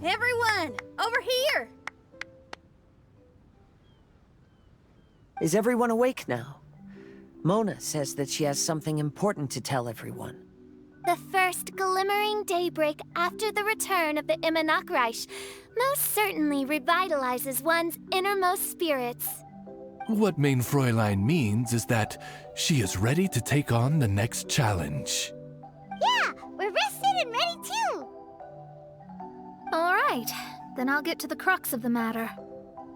Everyone, over here! Is everyone awake now? Mona says that she has something important to tell everyone. The first glimmering daybreak after the return of the Immonakreich most certainly revitalizes one's innermost spirits. What Main Fräulein means is that she is ready to take on the next challenge. Yeah, we're rested and ready too! All right, then I'll get to the crux of the matter.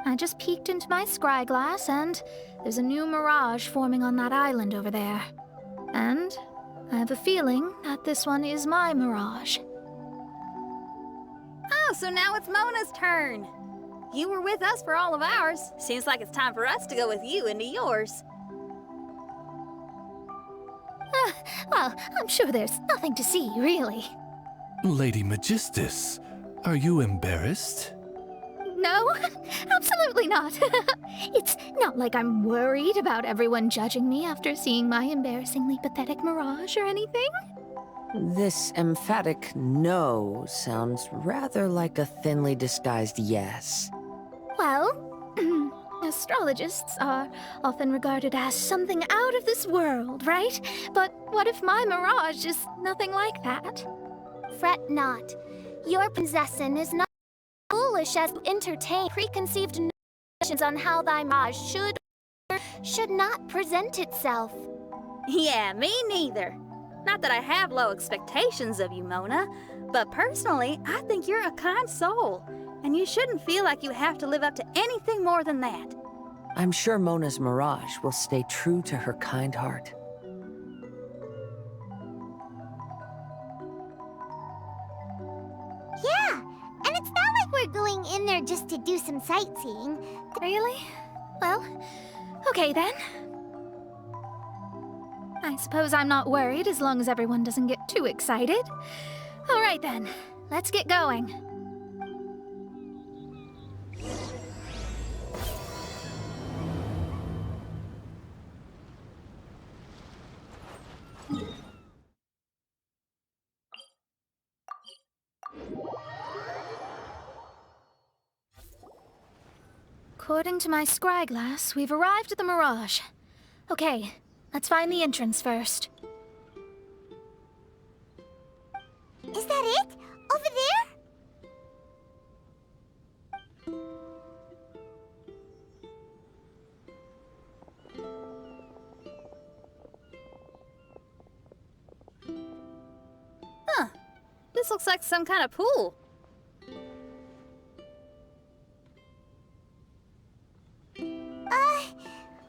I just peeked into my scryglass, and there's a new mirage forming on that island over there. And I have a feeling that this one is my mirage. Oh, so now it's Mona's turn. You were with us for all of ours. Seems like it's time for us to go with you into yours. Well, I'm sure there's nothing to see, really. Lady Magistus, are you embarrassed? No, absolutely not. It's not like I'm worried about everyone judging me after seeing my embarrassingly pathetic mirage or anything. This emphatic no sounds rather like a thinly disguised yes. Well, astrologists are often regarded as something out of this world, right? But what if my mirage is nothing like that? Fret not. Your possession is not foolish as to entertain preconceived notions on how thy mirage should or should not present itself. Yeah, me neither. Not that I have low expectations of you, Mona, but personally, I think you're a kind soul, and you shouldn't feel like you have to live up to anything more than that. I'm sure Mona's mirage will stay true to her kind heart. Yeah, and it's not like we're going in there just to do some sightseeing. Really? Well, okay then. I suppose I'm not worried as long as everyone doesn't get too excited. All right then, let's get going. According to my scryglass, we've arrived at the Mirage. Okay, let's find the entrance first. Is that it? Over there? Huh. This looks like some kind of pool.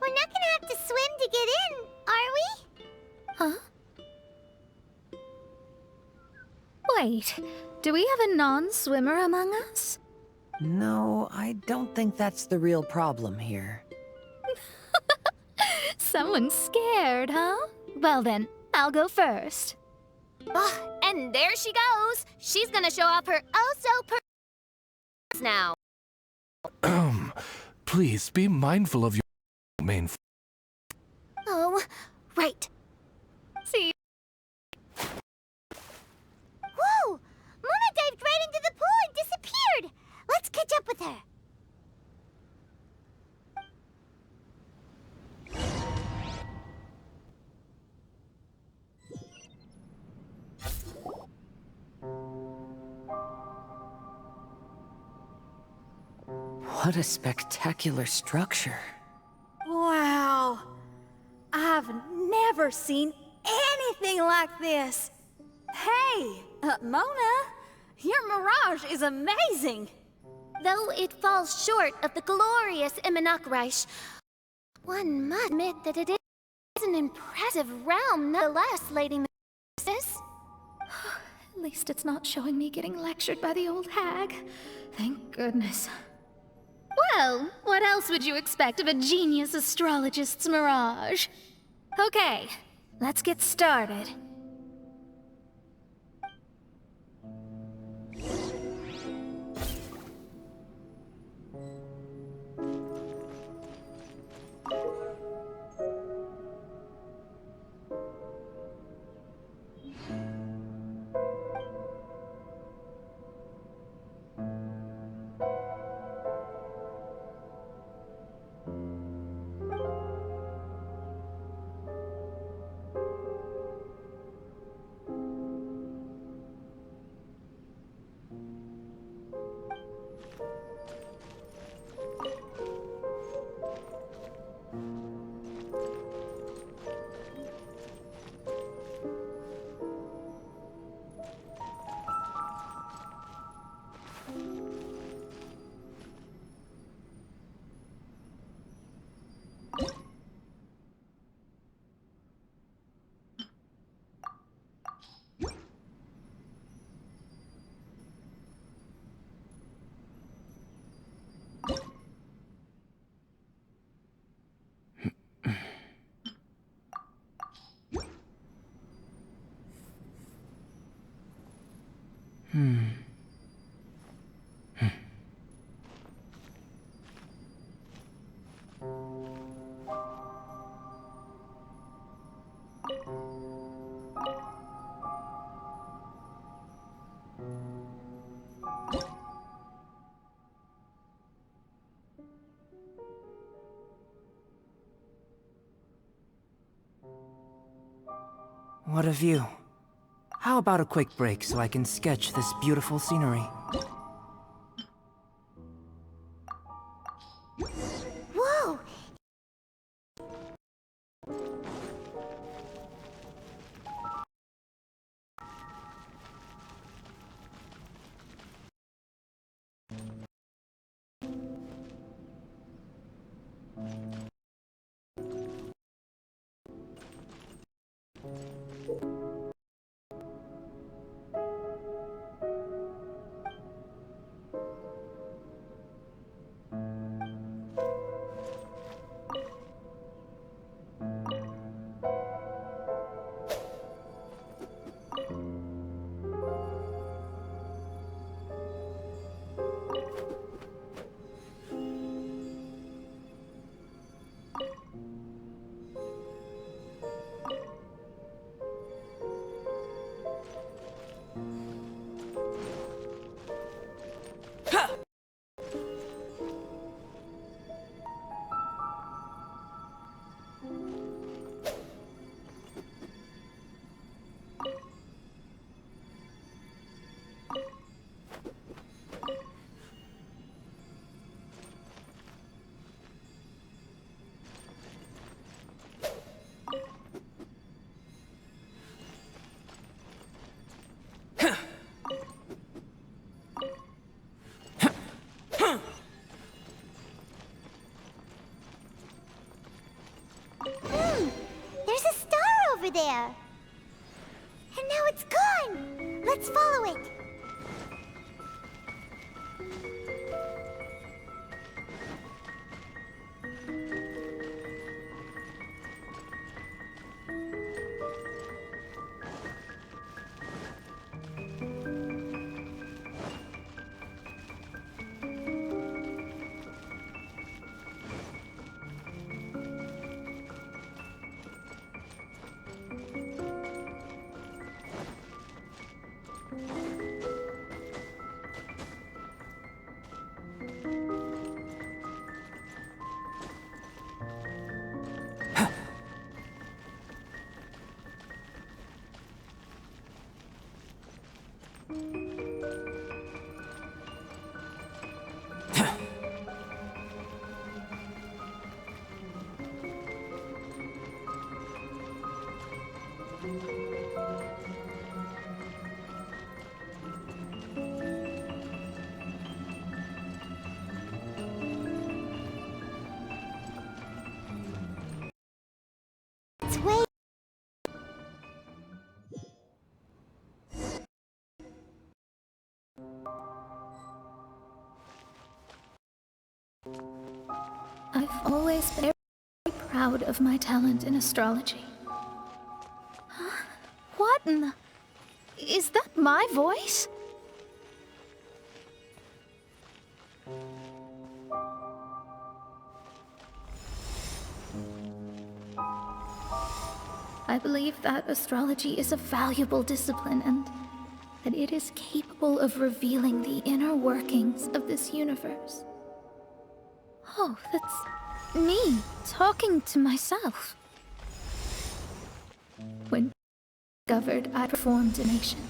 We're not gonna have to swim to get in, are we? Huh? Wait, do we have a non-swimmer among us? No, I don't think that's the real problem here. Someone's scared, huh? Well then, I'll go first. Oh, and there she goes. She's gonna show off her now. Please be mindful of your Main. Oh, right. See you. Whoa! Mona dived right into the pool and disappeared. Let's catch up with her. What a spectacular structure. Wow. I've never seen anything like this. Hey, Mona, your mirage is amazing. Though it falls short of the glorious Immonakreich, one must admit that it is an impressive realm nonetheless, Lady Mrs. At least it's not showing me getting lectured by the old hag. Thank goodness. Well, what else would you expect of a genius astrologist's mirage? Okay, let's get started. What a view. How about a quick break so I can sketch this beautiful scenery? Whoa! There's a star over there. And now it's gone. Let's follow it. It's way. I've always been very proud of my talent in astrology. Huh? What in the... Is that my voice? I believe that astrology is a valuable discipline and that it is capable of revealing the inner workings of this universe. Oh, that's me talking to myself. When discovered I performed a nation,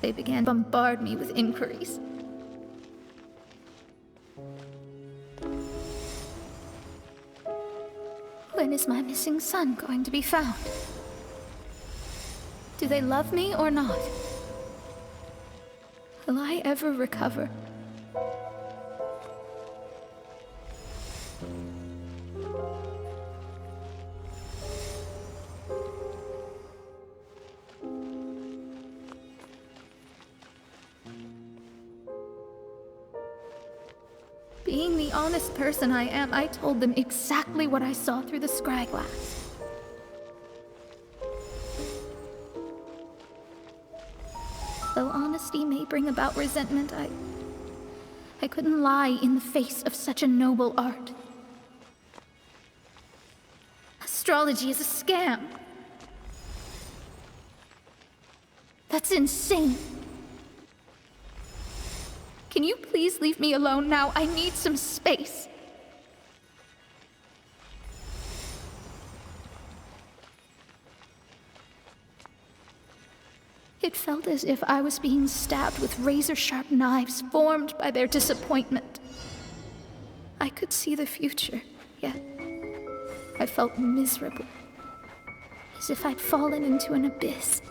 they began to bombard me with inquiries. When is my missing son going to be found? Do they love me or not? Will I ever recover? Being the honest person I am, I told them exactly what I saw through the scry glass. Though honesty may bring about resentment, I couldn't lie in the face of such a noble art. Astrology is a scam. That's insane. Can you please leave me alone now? I need some space. It felt as if I was being stabbed with razor-sharp knives formed by their disappointment. I could see the future, yet I felt miserable, as if I'd fallen into an abyss.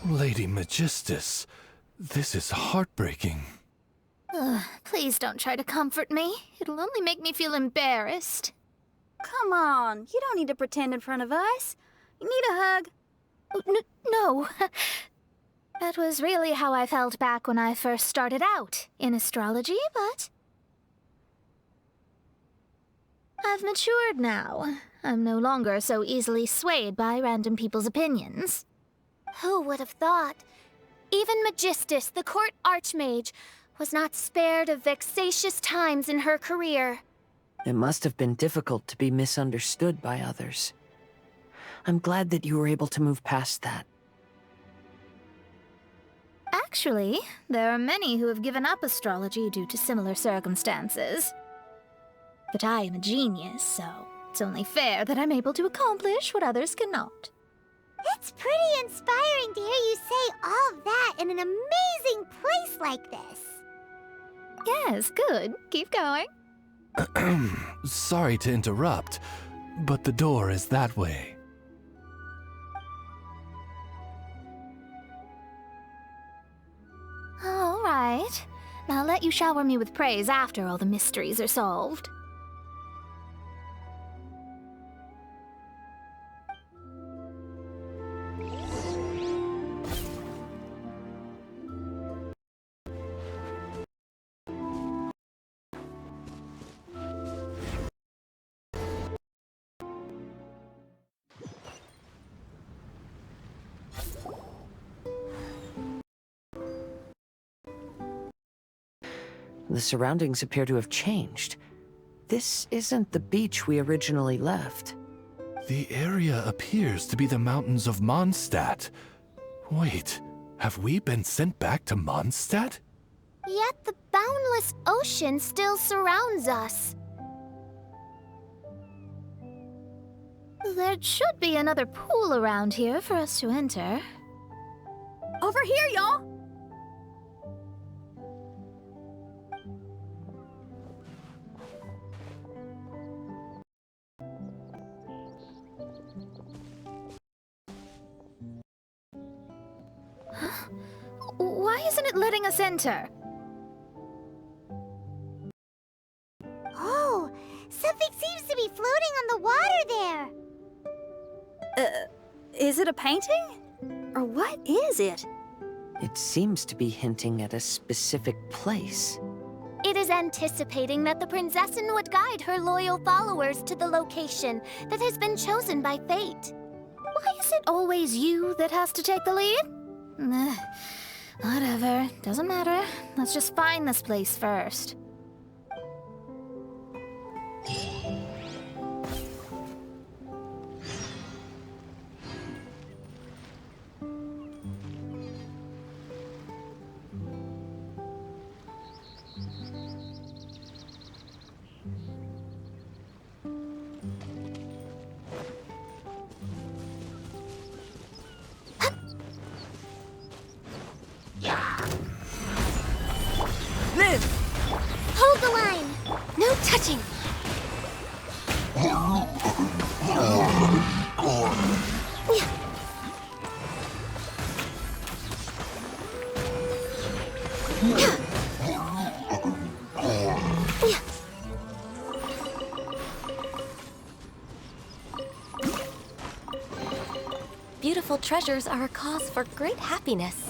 Lady Magistus, this is heartbreaking. Please don't try to comfort me. It'll only make me feel embarrassed. Come on, you don't need to pretend in front of us. You need a hug. No. That was really how I felt back when I first started out in astrology, but I've matured now. I'm no longer so easily swayed by random people's opinions. Who would have thought? Even Magistus, the court archmage, was not spared of vexatious times in her career. It must have been difficult to be misunderstood by others. I'm glad that you were able to move past that. Actually, there are many who have given up astrology due to similar circumstances. But I am a genius, so it's only fair that I'm able to accomplish what others cannot. It's pretty inspiring to hear you say all that in an amazing place like this. Yes, good. Keep going. Sorry to interrupt, but the door is that way. All right. Now I'll let you shower me with praise after all the mysteries are solved. The surroundings appear to have changed. This isn't the beach we originally left. The area appears to be the mountains of Mondstadt. Wait, have we been sent back to Mondstadt? Yet the boundless ocean still surrounds us. There should be another pool around here for us to enter. Over here, y'all! Why isn't it letting us enter? Oh, something seems to be floating on the water there. Is it a painting? Or what is it? It seems to be hinting at a specific place. It is anticipating that the Prinzessin would guide her loyal followers to the location that has been chosen by fate. Why is it always you that has to take the lead? Whatever, doesn't matter. Let's just find this place first. Liv! Hold the line! No touching! Beautiful treasures are a cause for great happiness.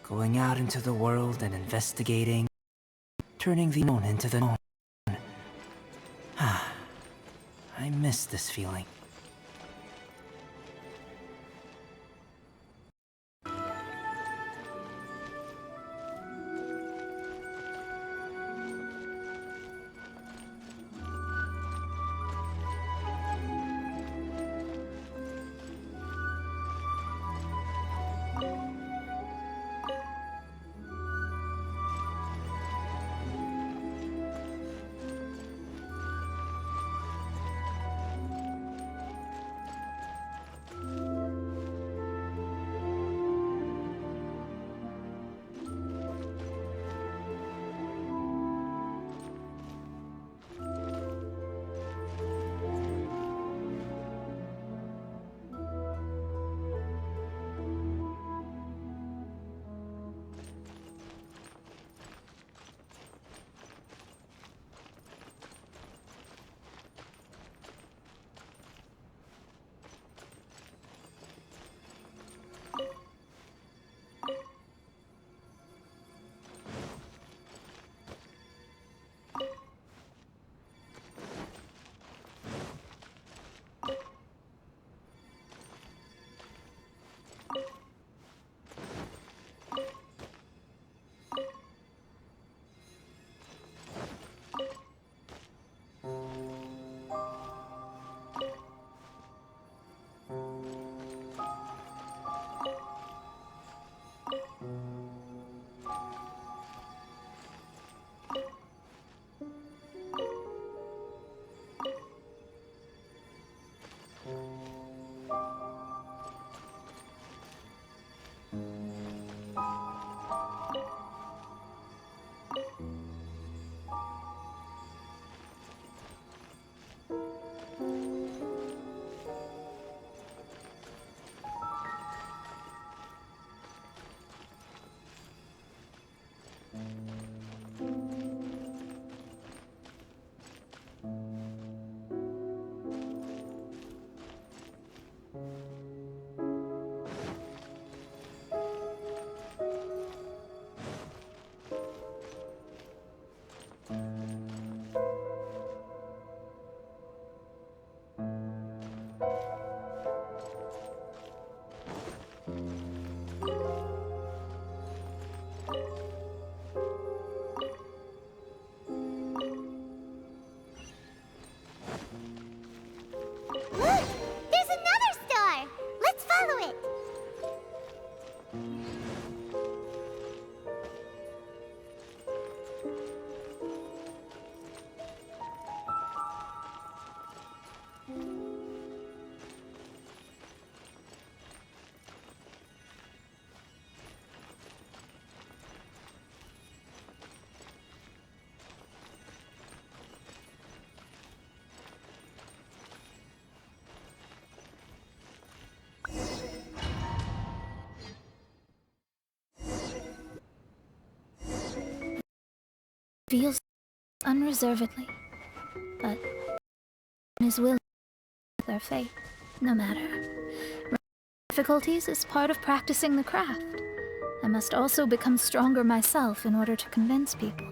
Going out into the world and investigating, turning the known into the known. I miss this feeling. Feels unreservedly, but is willing to their fate, no matter. Difficulties is part of practicing the craft. I must also become stronger myself in order to convince people.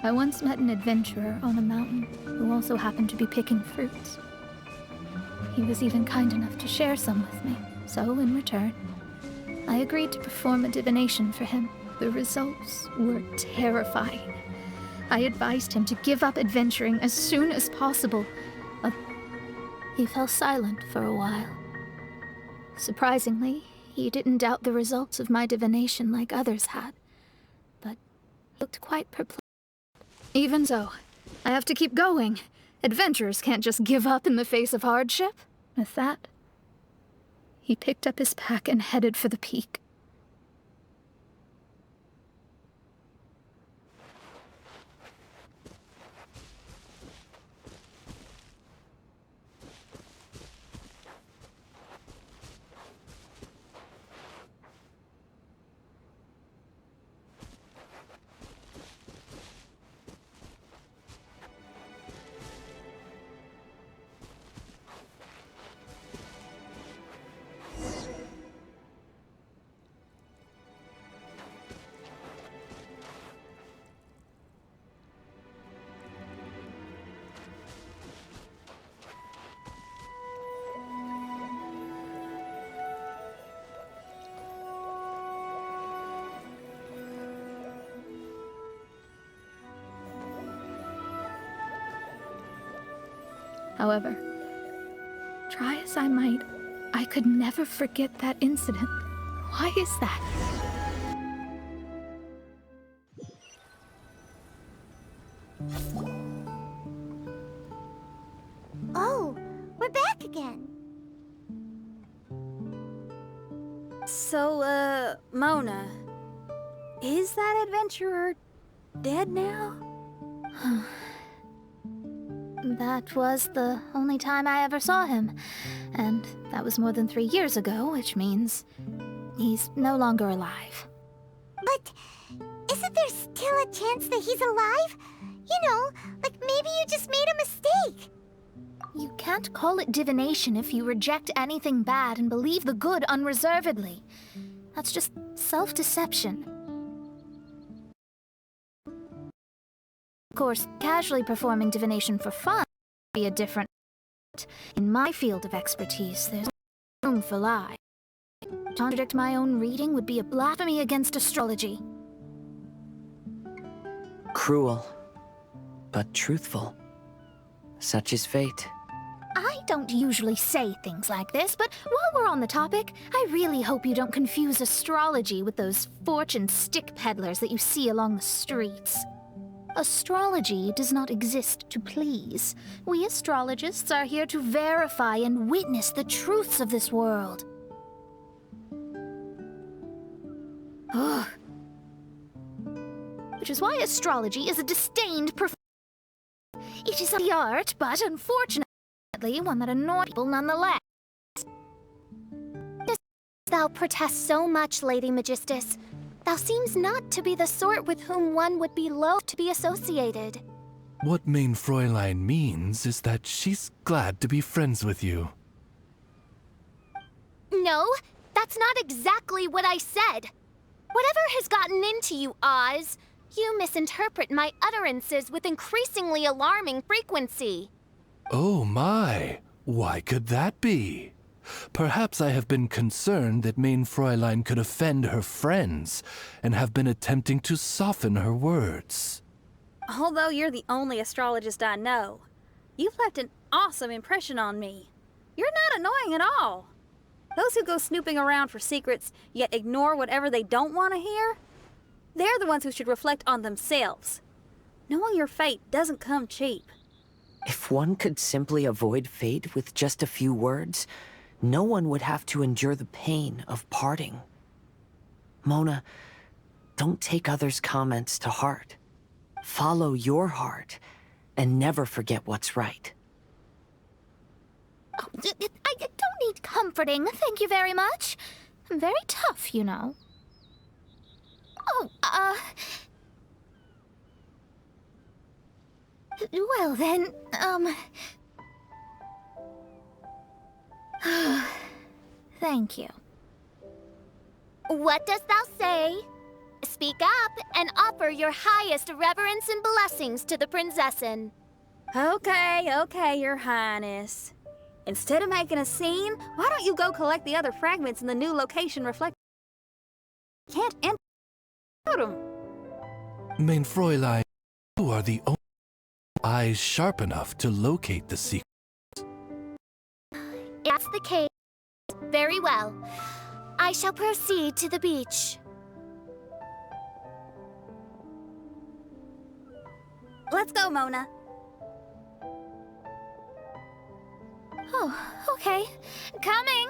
I once met an adventurer on a mountain who also happened to be picking fruits. He was even kind enough to share some with me, so in return, I agreed to perform a divination for him. The results were terrifying. I advised him to give up adventuring as soon as possible. He fell silent for a while. Surprisingly, he didn't doubt the results of my divination like others had, but he looked quite perplexed. Even so, I have to keep going. Adventurers can't just give up in the face of hardship. With that, he picked up his pack and headed for the peak. However, try as I might, I could never forget that incident. Why is that? Oh, we're back again. So, Mona, is that adventurer dead now? That was the only time I ever saw him, and that was more than 3 years ago, which means he's no longer alive. But isn't there still a chance that he's alive? You know, like maybe you just made a mistake. You can't call it divination if you reject anything bad and believe the good unreservedly. That's just self-deception. Of course, casually performing divination for fun would be a different. In my field of expertise, there's no room for lie. To contradict my own reading would be a blasphemy against astrology. Cruel, but truthful. Such is fate. I don't usually say things like this, but while we're on the topic, I really hope you don't confuse astrology with those fortune stick peddlers that you see along the streets. Astrology does not exist to please. We astrologists are here to verify and witness the truths of this world. Ugh. Which is why astrology is a disdained profession. It is the art, but unfortunately one that annoys people nonetheless. Thou protest so much, Lady Magistus. Thou seems not to be the sort with whom one would be loath to be associated. What Mein Fräulein means is that she's glad to be friends with you. No, that's not exactly what I said. Whatever has gotten into you, Oz, you misinterpret my utterances with increasingly alarming frequency. Oh my, why could that be? Perhaps I have been concerned that Mein Fräulein could offend her friends, and have been attempting to soften her words. Although you're the only astrologist I know, you've left an awesome impression on me. You're not annoying at all. Those who go snooping around for secrets, yet ignore whatever they don't want to hear, they're the ones who should reflect on themselves. Knowing your fate doesn't come cheap. If one could simply avoid fate with just a few words, no one would have to endure the pain of parting. Mona, don't take others' comments to heart. Follow your heart, and never forget what's right. Oh, I don't need comforting, thank you very much. I'm very tough, you know. Oh, well then, thank you. What dost thou say? Speak up and offer your highest reverence and blessings to the Prinzessin. Okay, Your Highness. Instead of making a scene, why don't you go collect the other fragments in the new location reflect? Can't enter them. Mein Fräulein, you are the only eyes sharp enough to locate the secret. That's the case. Very well. I shall proceed to the beach. Let's go, Mona. Oh, okay. Coming!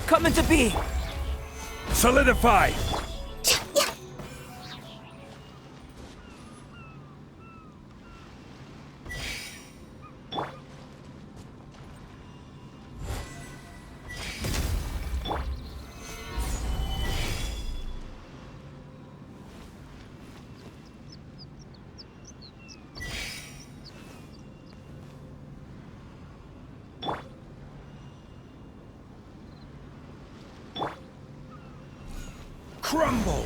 Coming to be! Solidify! Crumble!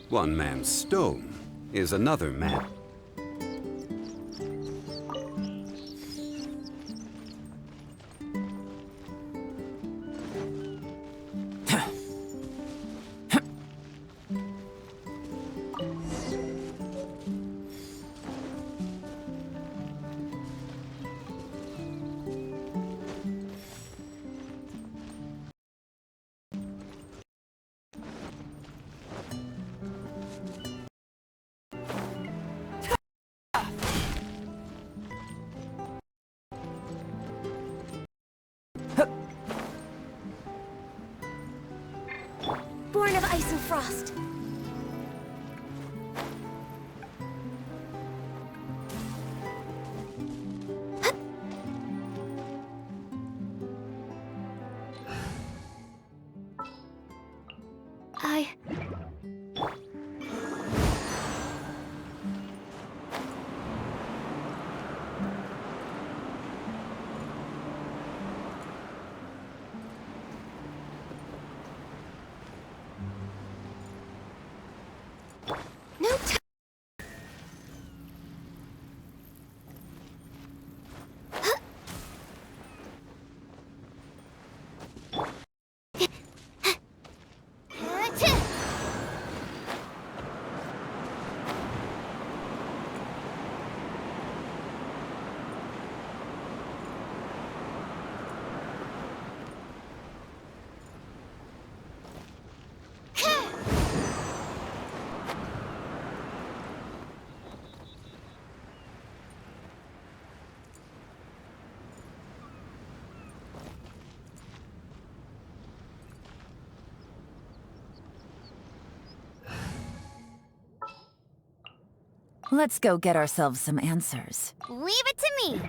One man's stone is another man. Born of ice and frost. Let's go get ourselves some answers. Leave it to me.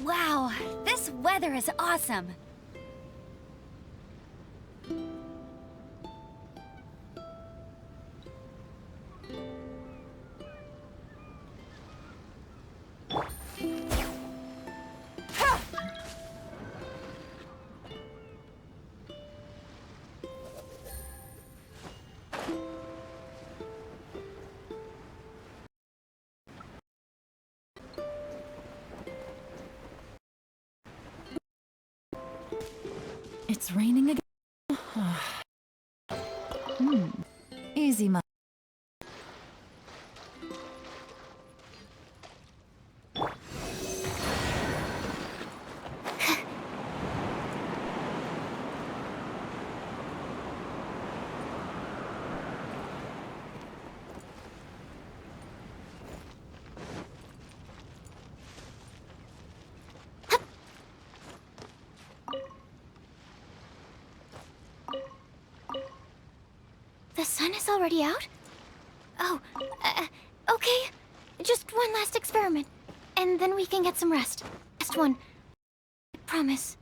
Wow, this weather is awesome. It's raining again. Easy, my. The sun is already out? Oh, okay. Just one last experiment, and then we can get some rest. Last one. I promise.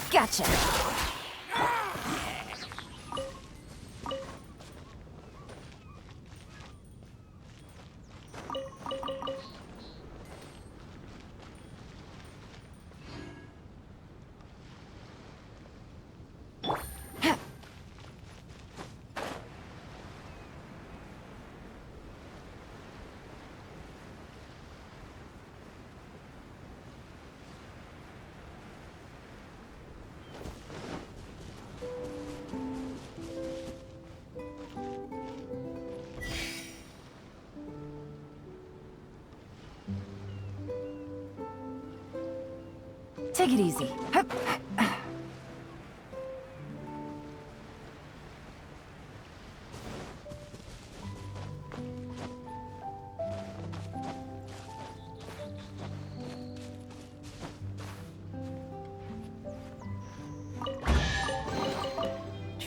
Gotcha. Take it easy. Hup.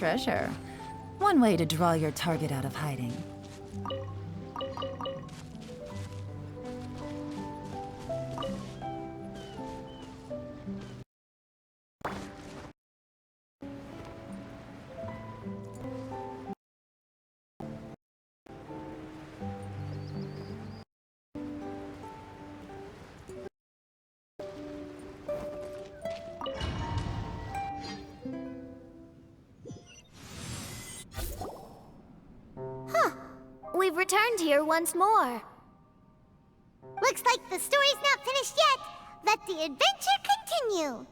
Treasure. One way to draw your target out of hiding. We've returned here once more. Looks like the story's not finished yet. Let the adventure continue.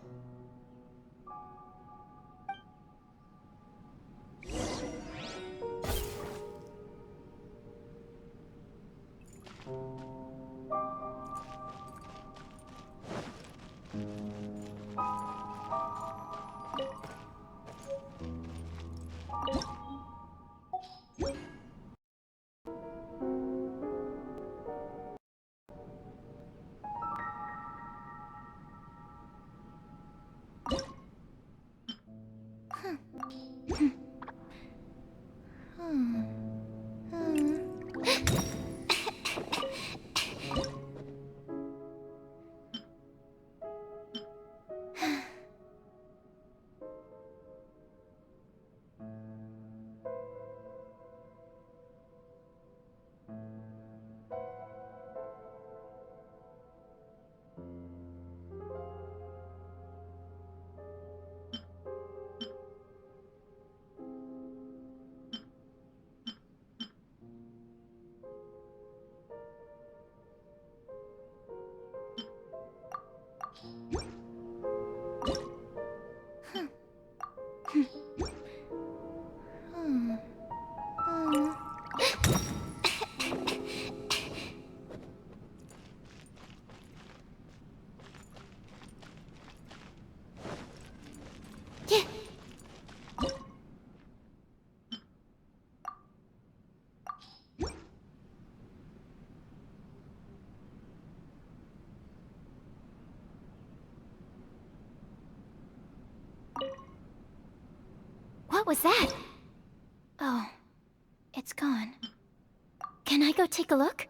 What was that? Oh, it's gone. Can I go take a look?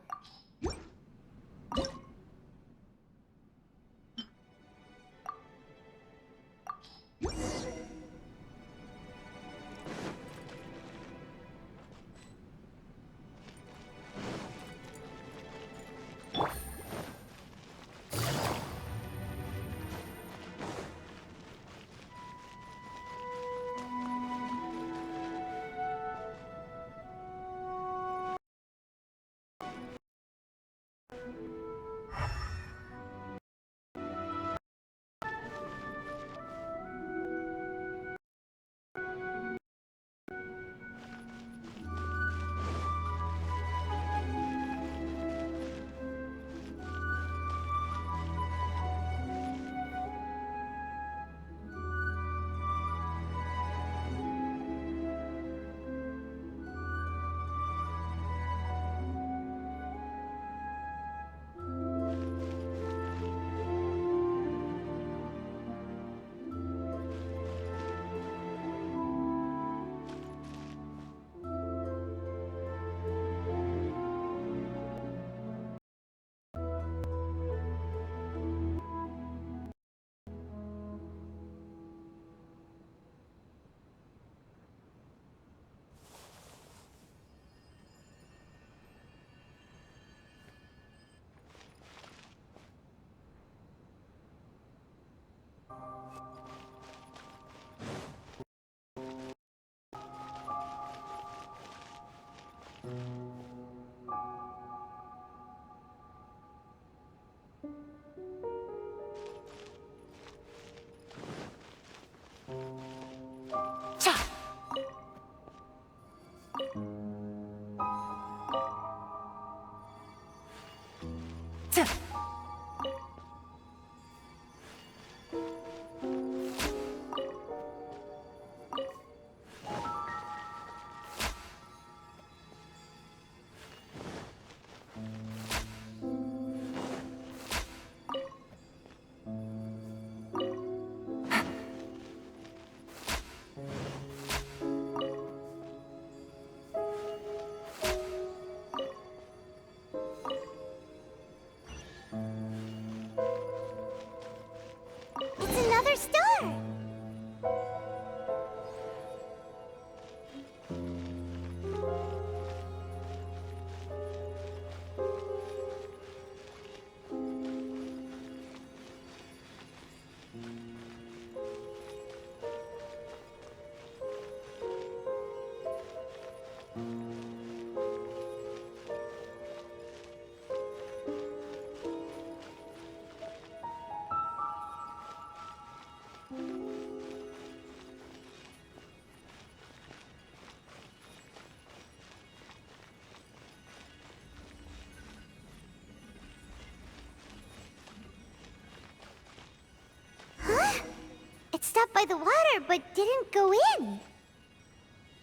up by the water but didn't go in.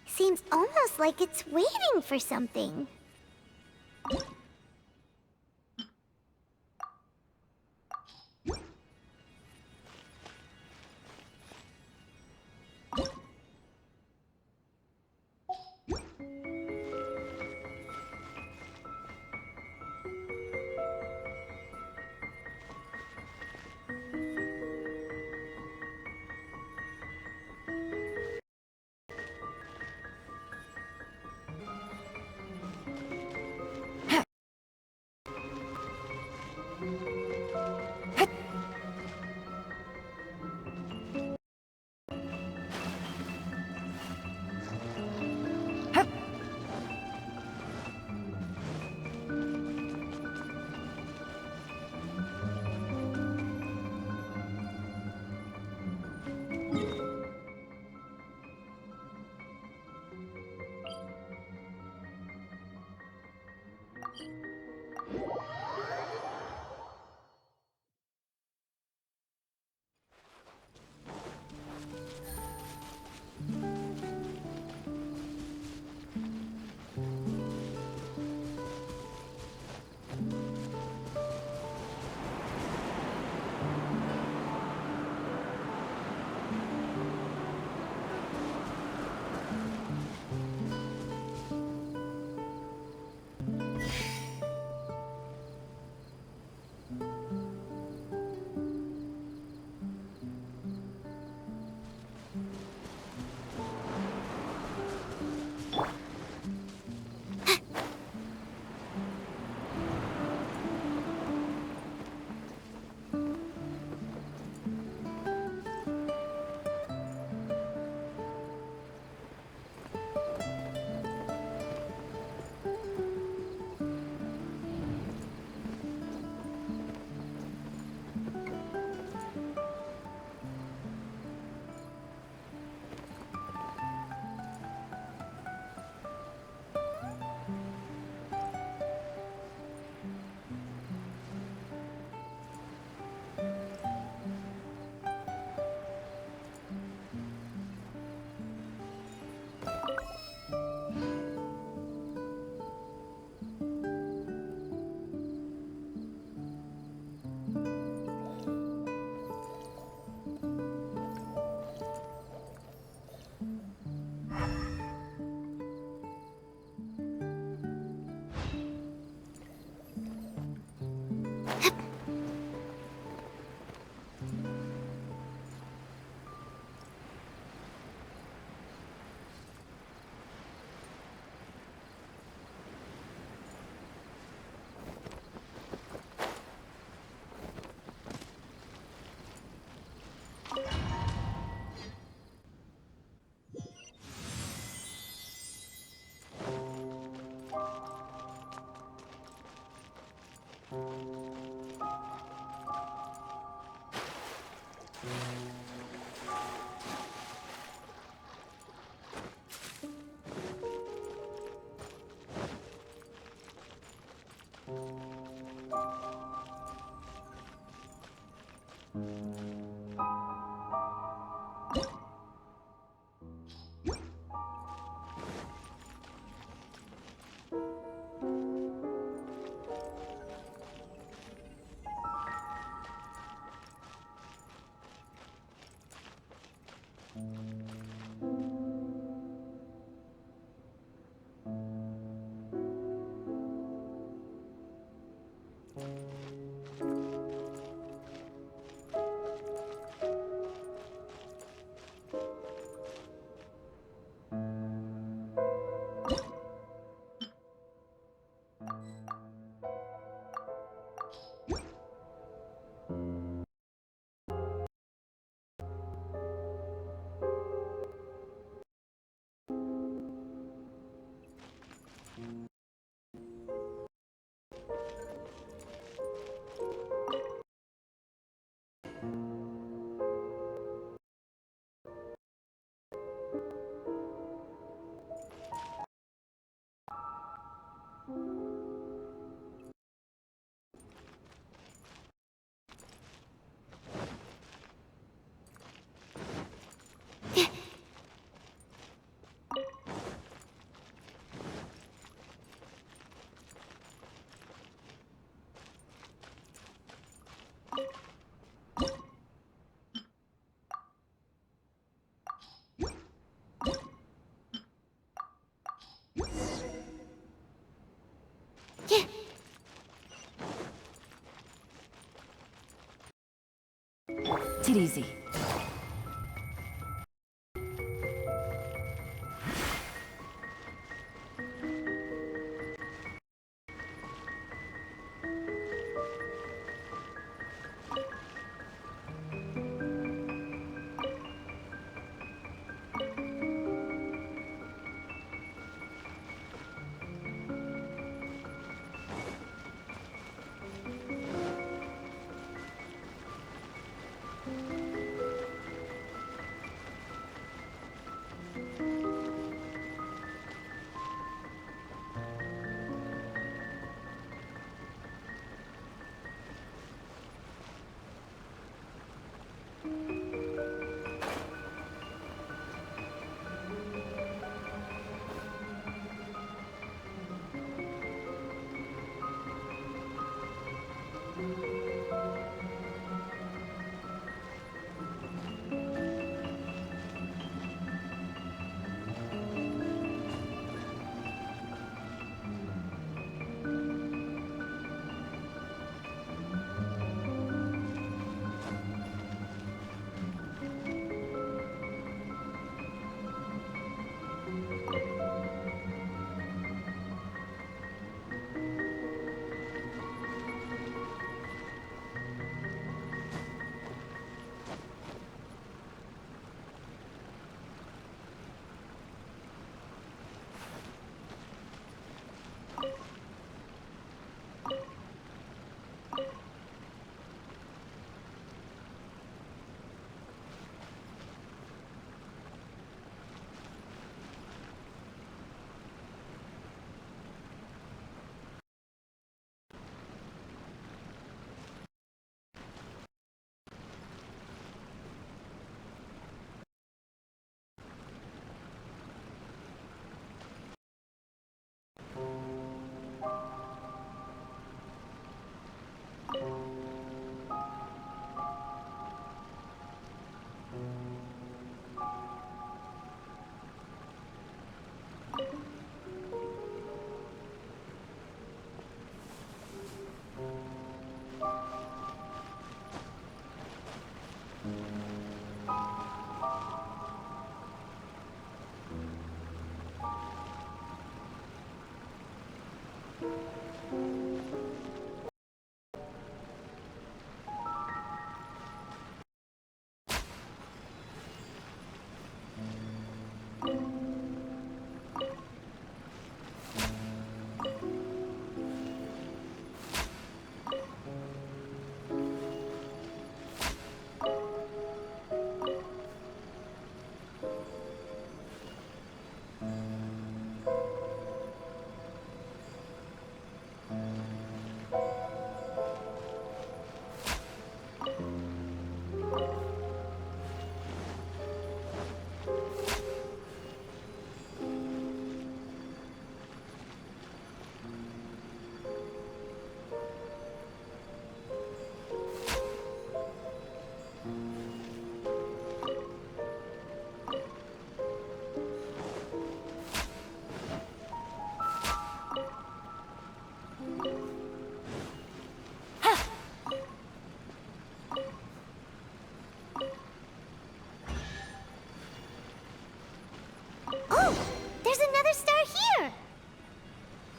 Seems almost like it's waiting for something. Take it easy.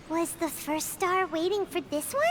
Was the first star waiting for this one?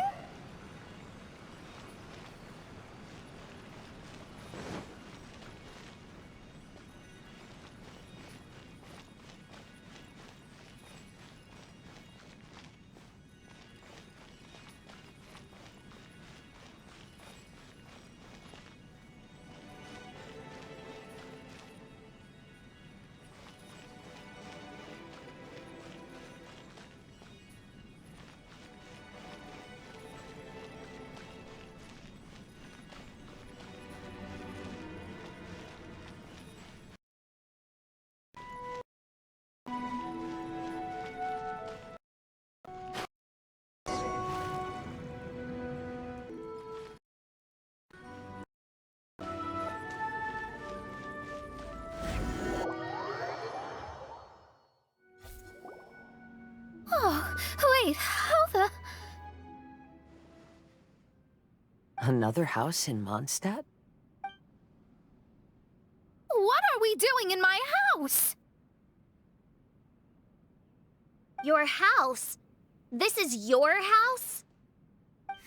Oh, wait, how the... Another house in Mondstadt? What are we doing in my house? Your house? This is your house?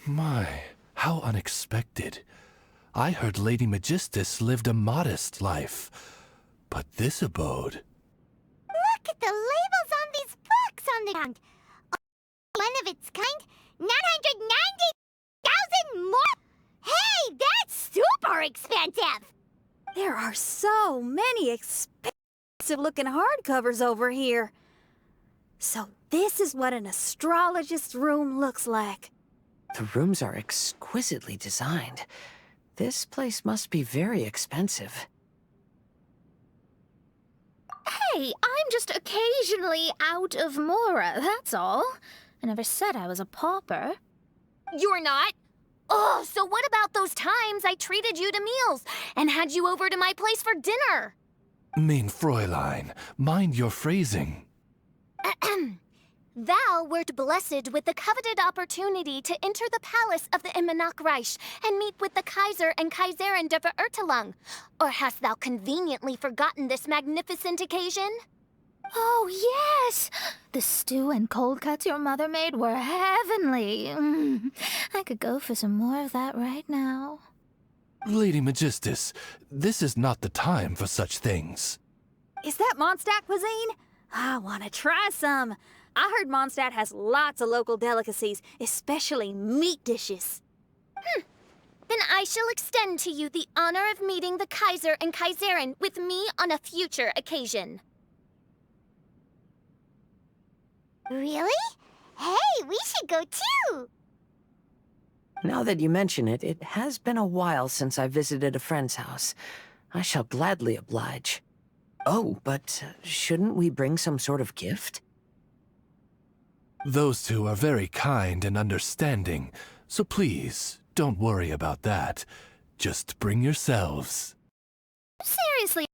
My, how unexpected. I heard Lady Magistus lived a modest life, but this abode... Look at the labels on these books on the ground. One of its kind, 990,000 more. Hey, that's super expensive. There are so many expensive-looking hardcovers over here. So this is what an astrologist's room looks like. The rooms are exquisitely designed. This place must be very expensive. Hey, I'm just occasionally out of Mora, that's all. I never said I was a pauper. You're not? Oh, so what about those times I treated you to meals and had you over to my place for dinner? Mein Fräulein, mind your phrasing. Thou wert blessed with the coveted opportunity to enter the palace of the Immenach Reich and meet with the Kaiser and Kaiserin der Verurteilung. Or hast thou conveniently forgotten this magnificent occasion? Oh, yes! The stew and cold cuts your mother made were heavenly. I could go for some more of that right now. Lady Magistus, this is not the time for such things. Is that Mondstadt cuisine? I want to try some. I heard Mondstadt has lots of local delicacies, especially meat dishes. Then I shall extend to you the honor of meeting the Kaiser and Kaiserin with me on a future occasion. Really? Hey, we should go too. Now that you mention it, it has been a while since I visited a friend's house. I shall gladly oblige. Oh, but shouldn't we bring some sort of gift? Those two are very kind and understanding, so please, don't worry about that. Just bring yourselves. Seriously,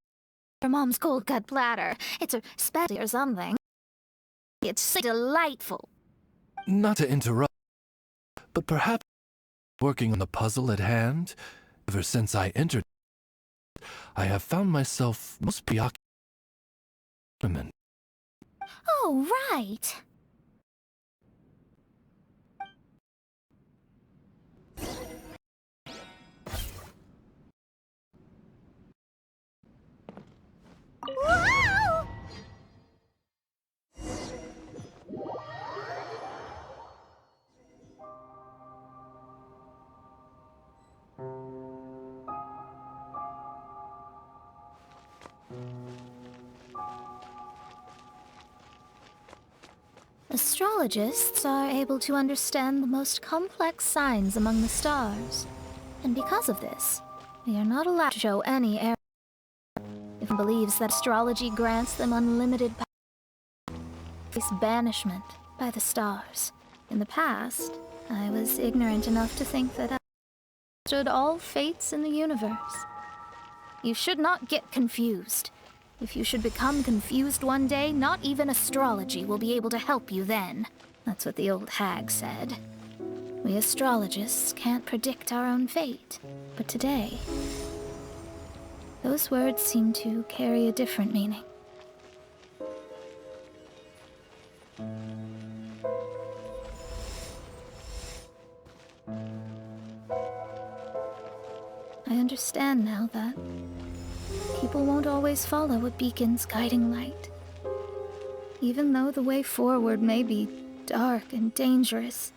your mom's cold cut platter. It's a special or something. It's so delightful. Not to interrupt, but perhaps working on the puzzle at hand? Ever since I entered, I have found myself most preoccupied. Oh, right. Whoa! Astrologists are able to understand the most complex signs among the stars. And because of this, they are not allowed to show any error. If one believes that astrology grants them unlimited power, face banishment by the stars. In the past, I was ignorant enough to think that I understood all fates in the universe. You should not get confused. If you should become confused one day, not even astrology will be able to help you then. That's what the old hag said. We astrologists can't predict our own fate. But today, those words seem to carry a different meaning. I understand now that people won't always follow a beacon's guiding light. Even though the way forward may be dark and dangerous,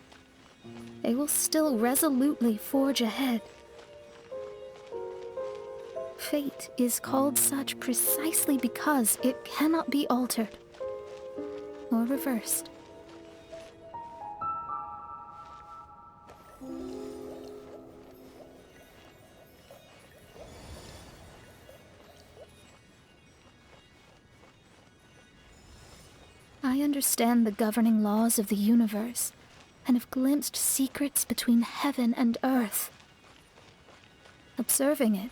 they will still resolutely forge ahead. Fate is called such precisely because it cannot be altered or reversed. I understand the governing laws of the universe and have glimpsed secrets between heaven and earth. Observing it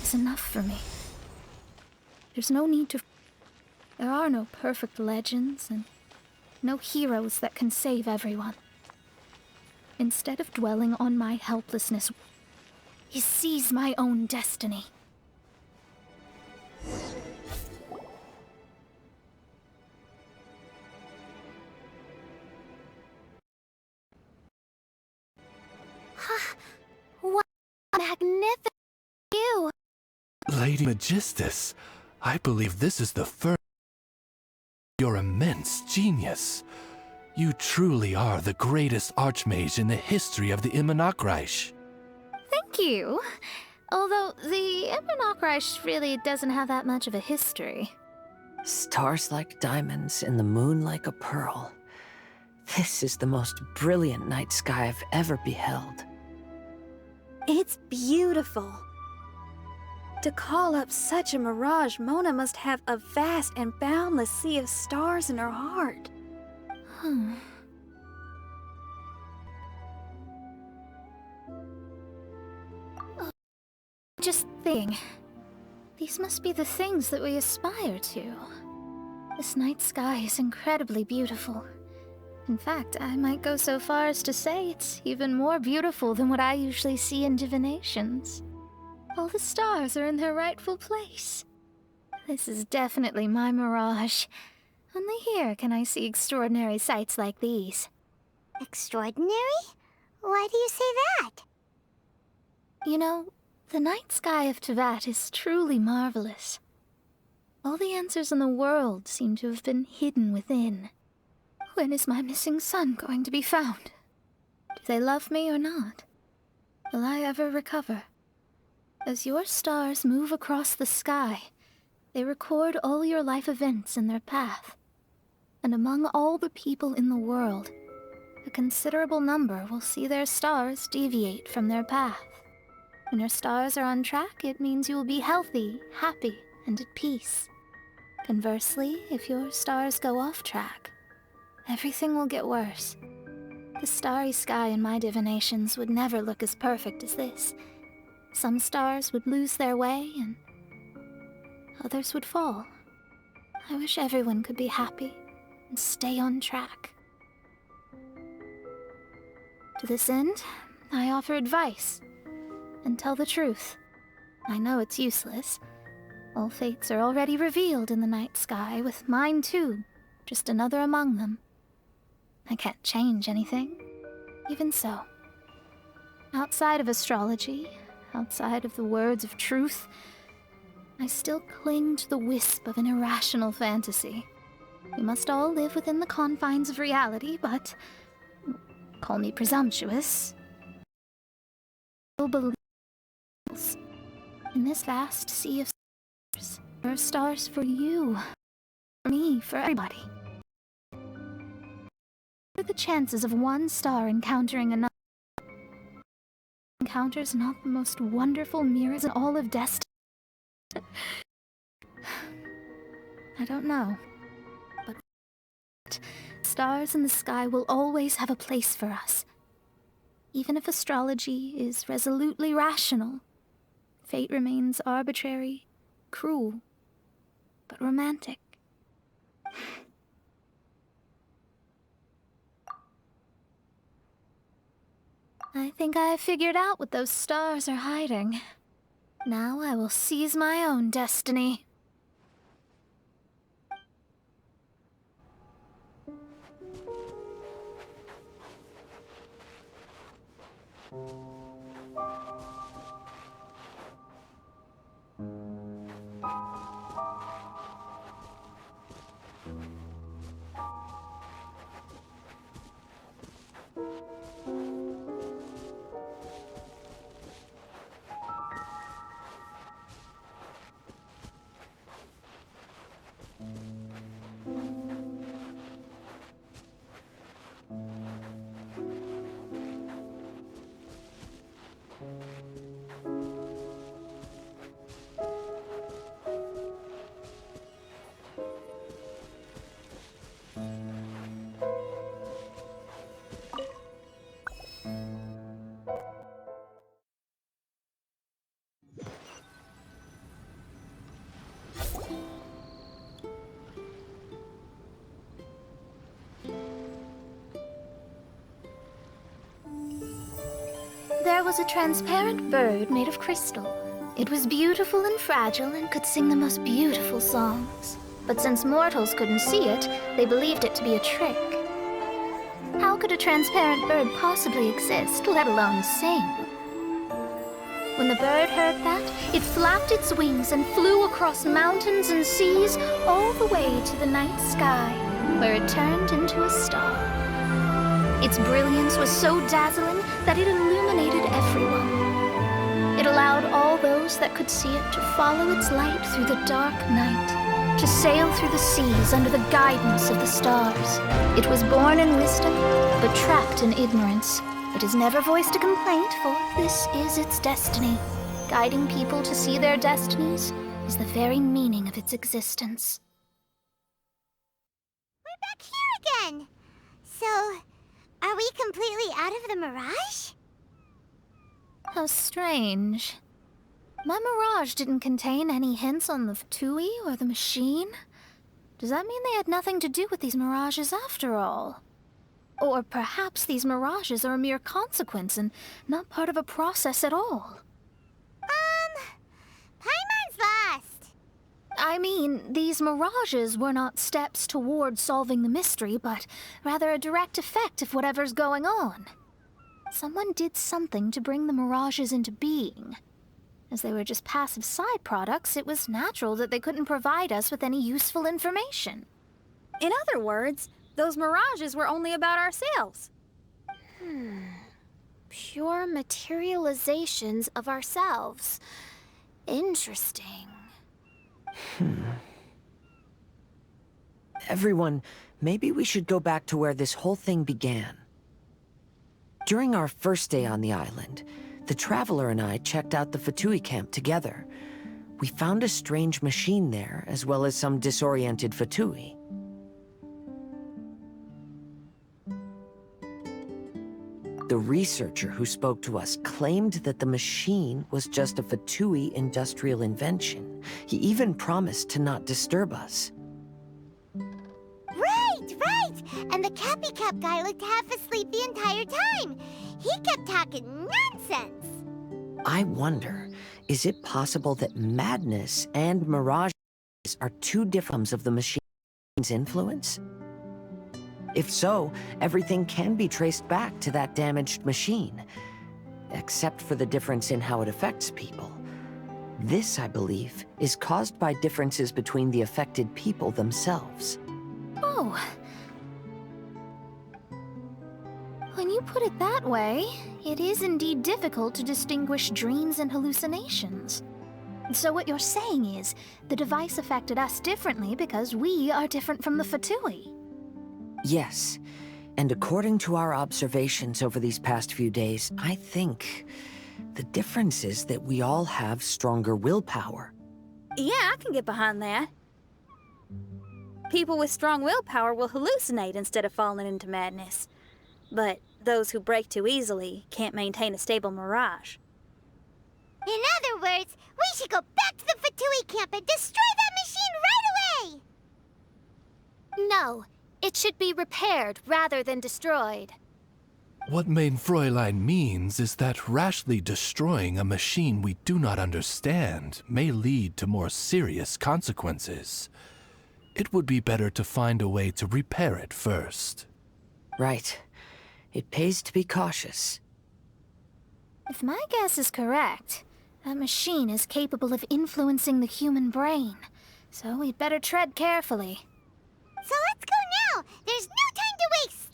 is enough for me. There's no need to... There are no perfect legends and no heroes that can save everyone. Instead of dwelling on my helplessness, he sees my own destiny. What a magnificent view! Lady Magistus, I believe this is the first of your immense genius. You truly are the greatest archmage in the history of the Immonokreich. Thank you. Although the Immonokreich really doesn't have that much of a history. Stars like diamonds and the moon like a pearl. This is the most brilliant night sky I've ever beheld. It's beautiful. To call up such a mirage, Mona must have a vast and boundless sea of stars in her heart. Just think. These must be the things that we aspire to. This night sky is incredibly beautiful. In fact, I might go so far as to say it's even more beautiful than what I usually see in divinations. All the stars are in their rightful place. This is definitely my mirage. Only here can I see extraordinary sights like these. Extraordinary? Why do you say that? You know, the night sky of Tevat is truly marvelous. All the answers in the world seem to have been hidden within. When is my missing son going to be found? Do they love me or not? Will I ever recover? As your stars move across the sky, they record all your life events in their path. And among all the people in the world, a considerable number will see their stars deviate from their path. When your stars are on track, it means you will be healthy, happy, and at peace. Conversely, if your stars go off track, everything will get worse. The starry sky in my divinations would never look as perfect as this. Some stars would lose their way, and others would fall. I wish everyone could be happy and stay on track. To this end, I offer advice and tell the truth. I know it's useless. All fates are already revealed in the night sky, with mine too, just another among them. I can't change anything. Even so, outside of astrology, outside of the words of truth, I still cling to the wisp of an irrational fantasy. We must all live within the confines of reality, but call me presumptuous. I still believe in this vast sea of stars. There are stars for you, for me, for everybody. What are the chances of one star encountering another? Encounters not the most wonderful mirrors in all of destiny? I don't know. But stars in the sky will always have a place for us. Even if astrology is resolutely rational, fate remains arbitrary, cruel, but romantic. I think I have figured out what those stars are hiding. Now I will seize my own destiny. There was a transparent bird made of crystal. It was beautiful and fragile and could sing the most beautiful songs. But since mortals couldn't see it, they believed it to be a trick. How could a transparent bird possibly exist, let alone sing? When the bird heard that, it flapped its wings and flew across mountains and seas all the way to the night sky, where it turned into a star. Its brilliance was so dazzling that it illuminated everyone. It allowed all those that could see it to follow its light through the dark night, to sail through the seas under the guidance of the stars. It was born in wisdom, but trapped in ignorance. It has never voiced a complaint, for this is its destiny. Guiding people to see their destinies is the very meaning of its existence. We're back here again! So, are we completely out of the mirage? How strange. My mirage didn't contain any hints on the Fatui or the machine. Does that mean they had nothing to do with these mirages after all? Or perhaps these mirages are a mere consequence and not part of a process at all? Paimon's lost. I mean, these mirages were not steps towards solving the mystery, but rather a direct effect of whatever's going on. Someone did something to bring the mirages into being. As they were just passive side products, it was natural that they couldn't provide us with any useful information. In other words, those mirages were only about ourselves. Pure materializations of ourselves. Interesting. Everyone, maybe we should go back to where this whole thing began. During our first day on the island, the Traveler and I checked out the Fatui camp together. We found a strange machine there, as well as some disoriented Fatui. The researcher who spoke to us claimed that the machine was just a Fatui industrial invention. He even promised to not disturb us. Right! And the Cappy Cap guy looked half asleep the entire time. He kept talking nonsense. I wonder, is it possible that madness and mirages are two different forms of the machine's influence? If so, everything can be traced back to that damaged machine, except for the difference in how it affects people. This, I believe, is caused by differences between the affected people themselves. Oh. When you put it that way, it is indeed difficult to distinguish dreams and hallucinations. So what you're saying is, the device affected us differently because we are different from the Fatui. Yes, and according to our observations over these past few days, I think the difference is that we all have stronger willpower. Yeah, I can get behind that. People with strong willpower will hallucinate instead of falling into madness. But those who break too easily can't maintain a stable mirage. In other words, we should go back to the Fatui camp and destroy that machine right away! No, it should be repaired rather than destroyed. What Main Fräulein means is that rashly destroying a machine we do not understand may lead to more serious consequences. It would be better to find a way to repair it first. Right. It pays to be cautious. If my guess is correct, that machine is capable of influencing the human brain, so we'd better tread carefully. So let's go now! There's no time to waste!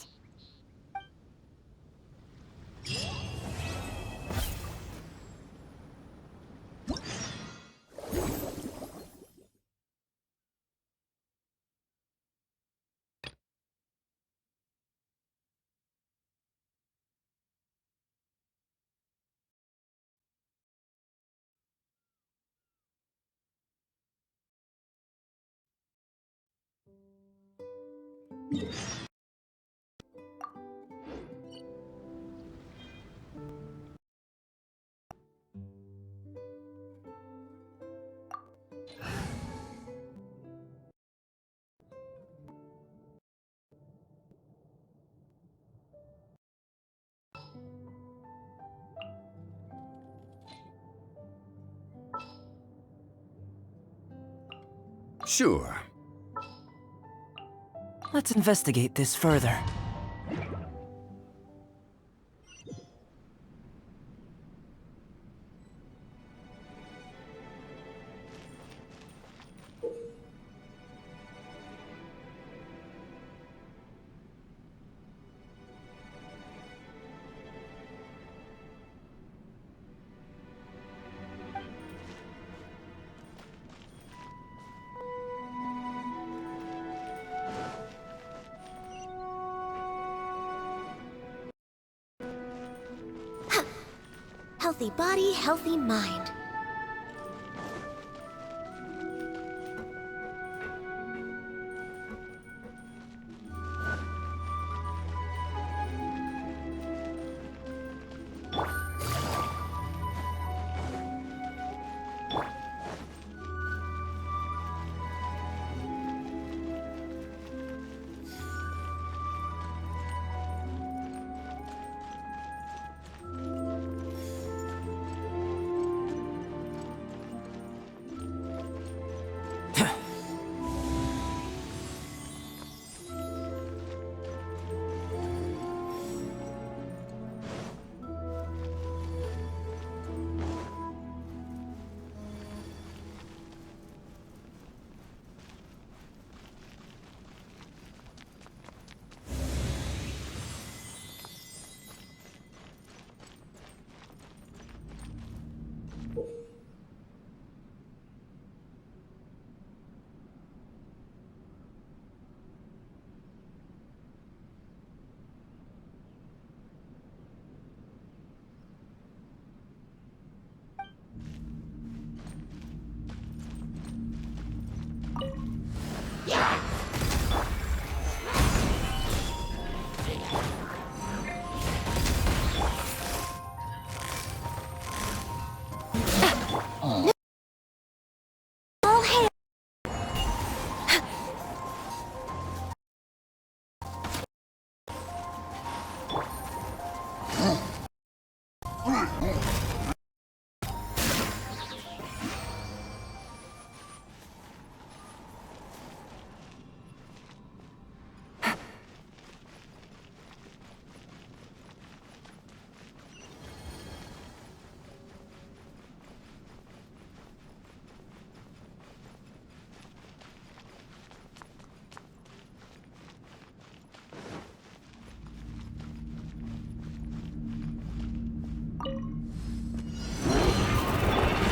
Sure. Let's investigate this further. Healthy body, healthy mind.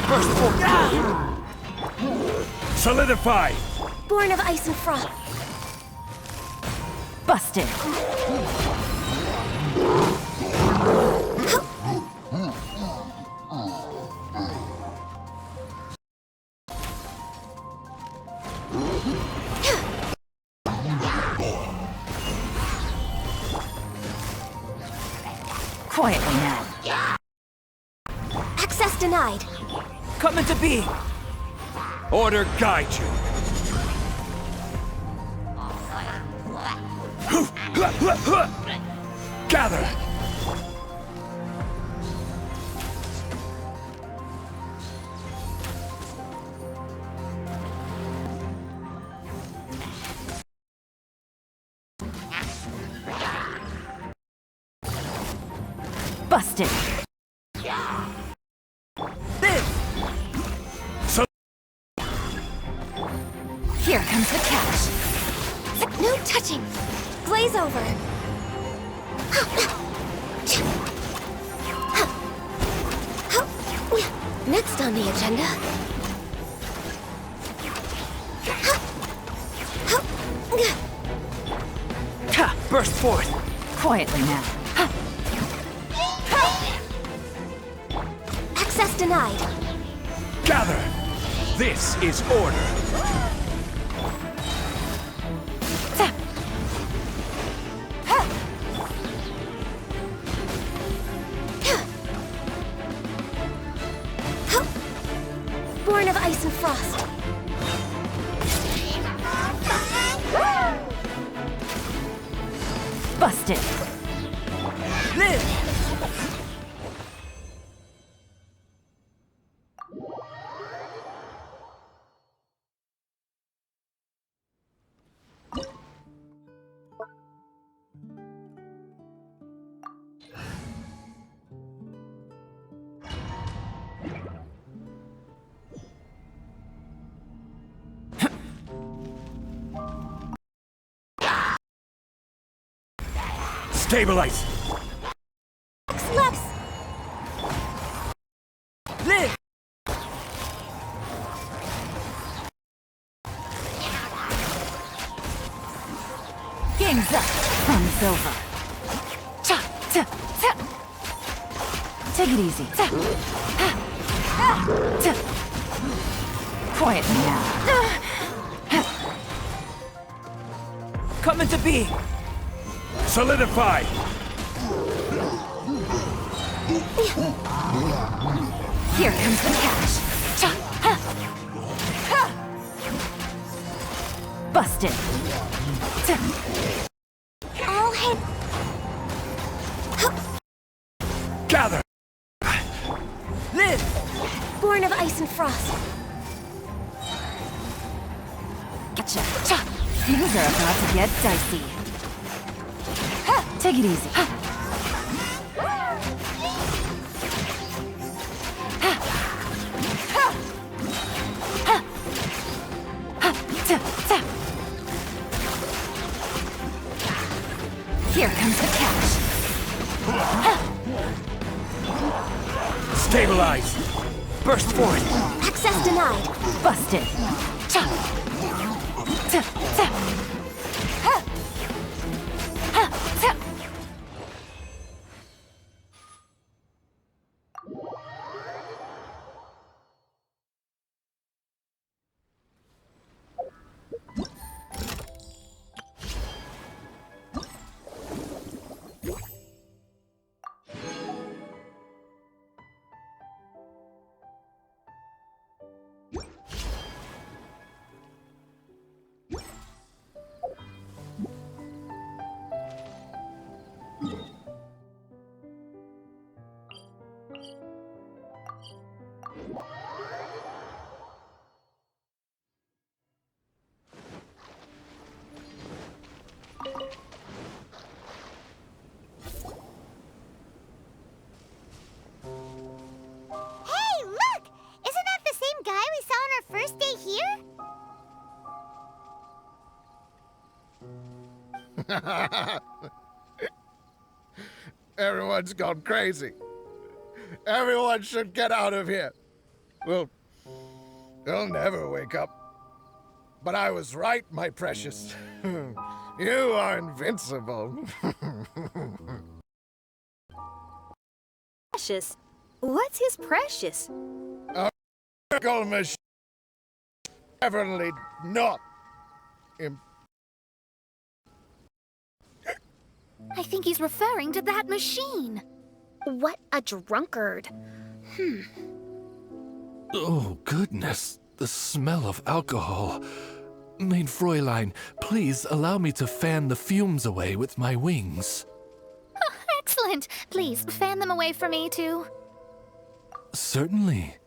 Burst forth! Solidify! Born of ice and frost. Busted. Quietly now. Access denied. Coming to be! Order guide you! Gather! Busted. Here comes the catch. No touching. Glaze over. Next on the agenda. Burst forth! Quietly now. Access denied. Gather! This is order! Born of ice and frost. Busted. Live! Stabilize! Lex! Live! Game's up. Fun's over. Cha, ta, ta. Take it easy. Ta. Ha. Ha. Ta. Quiet now. Come into being! Solidify! Here comes the cash. Cha. Ha. Ha. Busted. Ta. All head. Gather! Live! Born of ice and frost. Gotcha. Cha. Things are about to get dicey. Ha. Take it easy. Ha. Ha. Ha. Ha. Ha. Ta. Ta. Here comes the cash. Stabilize! Burst forward! Access denied. Busted. Cha. Ta. Ta. Ha. Ha. Ta. Hey, look! Isn't that the same guy we saw on our first day here? Everyone's gone crazy. Everyone should get out of here. Well, they'll never wake up. But I was right, my precious. You are invincible. Precious? What's his precious? Miracle machine. Definitely not. I think he's referring to that machine. What a drunkard. Oh, goodness. The smell of alcohol. Main Fräulein, please allow me to fan the fumes away with my wings. Excellent. Please, fan them away from me, too. Certainly.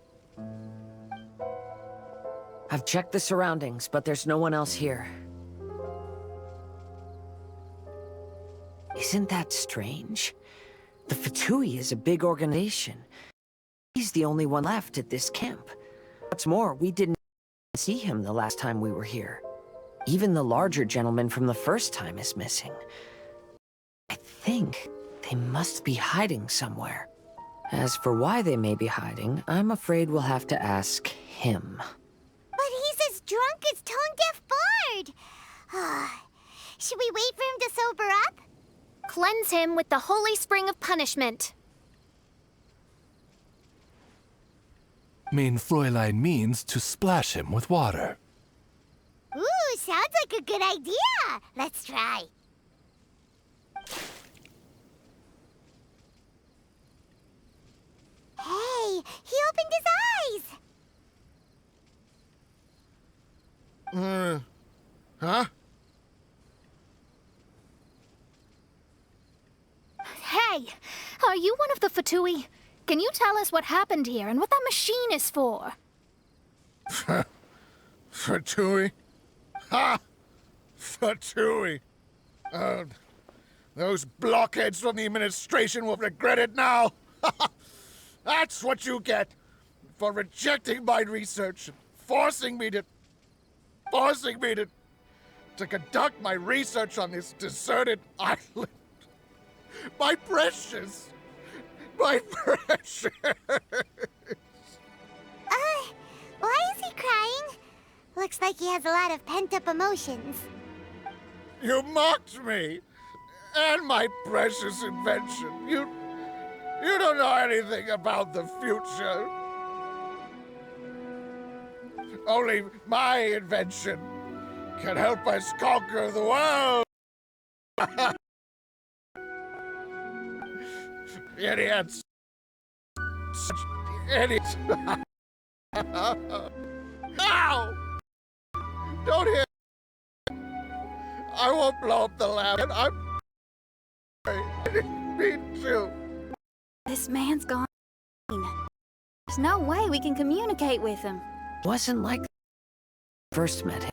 I've checked the surroundings, but there's no one else here. Isn't that strange? The Fatui is a big organization. He's the only one left at this camp. What's more, we didn't see him the last time we were here. Even the larger gentleman from the first time is missing. I think they must be hiding somewhere. As for why they may be hiding, I'm afraid we'll have to ask him. But he's as drunk as tone-deaf Bard. Should we wait for him to sober up? Cleanse him with the holy spring of punishment. Main Fräulein means to splash him with water. Ooh, sounds like a good idea. Let's try. Hey, he opened his eyes. Huh? Hey, are you one of the Fatui? Can you tell us what happened here and what that machine is for? Fatui? Ha! Fatui! Those blockheads from the administration will regret it now! That's what you get for rejecting my research and forcing me to conduct my research on this deserted island. My precious! My precious! Why is he crying? Looks like he has a lot of pent-up emotions. You mocked me! And my precious invention. You don't know anything about the future. Only my invention can help us conquer the world. Idiots. Such idiots. Ow! Don't hit. I won't blow up the lab. I'm sorry. I didn't mean to. This man's gone. There's no way we can communicate with him. Wasn't like first met him.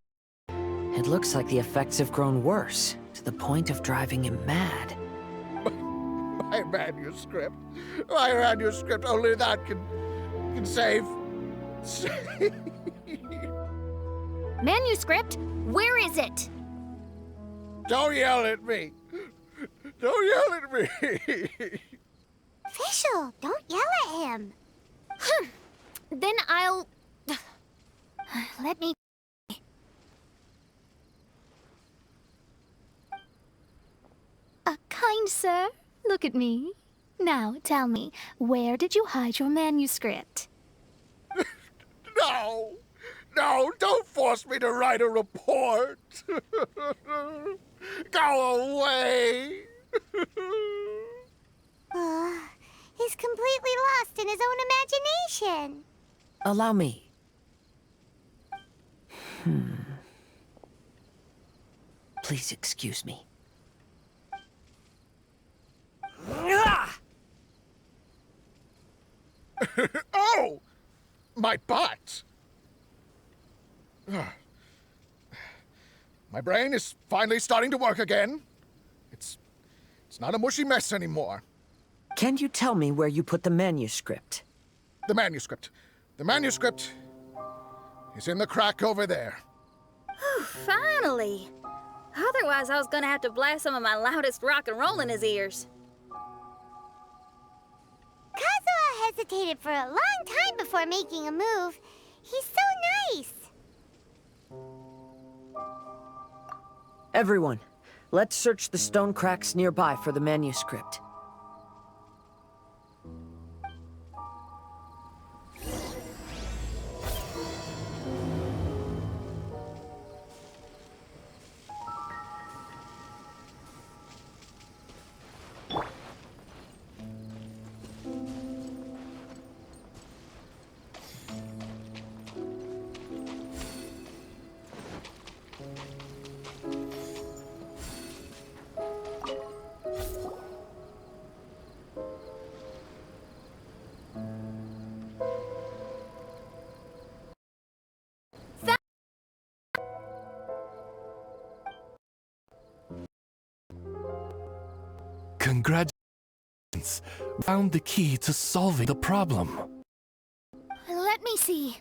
It looks like the effects have grown worse, to the point of driving him mad. My manuscript. My manuscript. Only that can save. Manuscript? Where is it? Don't yell at me. Don't yell at me. Official, don't yell at him. Then I'll... Let me... Kind sir, look at me. Now, tell me, where did you hide your manuscript? No! No, don't force me to write a report! Go away! He's completely lost in his own imagination. Allow me. Please excuse me. Oh! My butt! My brain is finally starting to work again. It's not a mushy mess anymore. Can you tell me where you put the manuscript? The manuscript. The manuscript is in the crack over there. Finally! Otherwise, I was gonna have to blast some of my loudest rock and roll in his ears. Kazuha hesitated for a long time before making a move. He's so nice. Everyone, let's search the stone cracks nearby for the manuscript. Congratulations! Found the key to solving the problem. Let me see.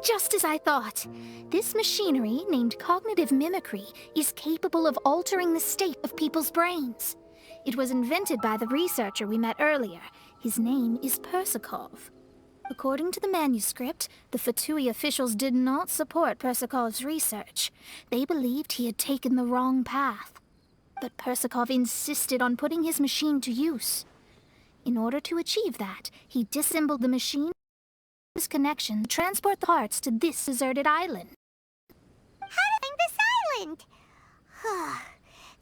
Just as I thought. This machinery, named cognitive mimicry, is capable of altering the state of people's brains. It was invented by the researcher we met earlier. His name is Persikov. According to the manuscript, the Fatui officials did not support Persikov's research. They believed he had taken the wrong path. But Persikov insisted on putting his machine to use. In order to achieve that, he disassembled the machine his connection to transport the parts to this deserted island. How to find this island?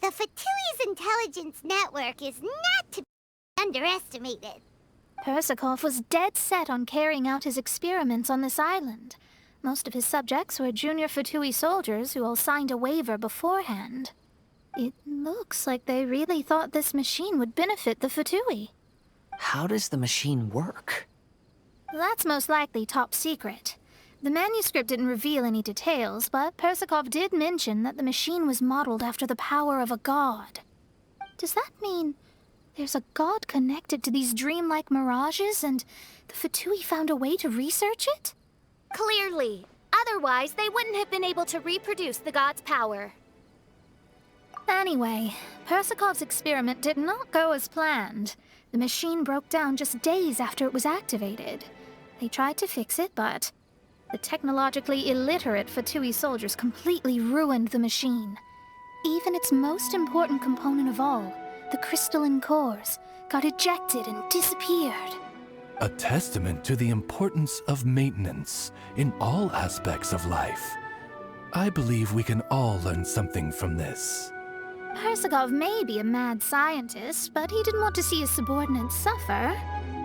The Fatui's intelligence network is not to be underestimated. Persikov was dead set on carrying out his experiments on this island. Most of his subjects were junior Fatui soldiers who all signed a waiver beforehand. It looks like they really thought this machine would benefit the Fatui. How does the machine work? That's most likely top secret. The manuscript didn't reveal any details, but Persikov did mention that the machine was modeled after the power of a god. Does that mean there's a god connected to these dreamlike mirages, and the Fatui found a way to research it? Clearly. Otherwise, they wouldn't have been able to reproduce the god's power. Anyway, Persikov's experiment did not go as planned. The machine broke down just days after it was activated. They tried to fix it, but the technologically illiterate Fatui soldiers completely ruined the machine. Even its most important component of all, the crystalline cores, got ejected and disappeared. A testament to the importance of maintenance in all aspects of life. I believe we can all learn something from this. Persikov may be a mad scientist, but he didn't want to see his subordinates suffer.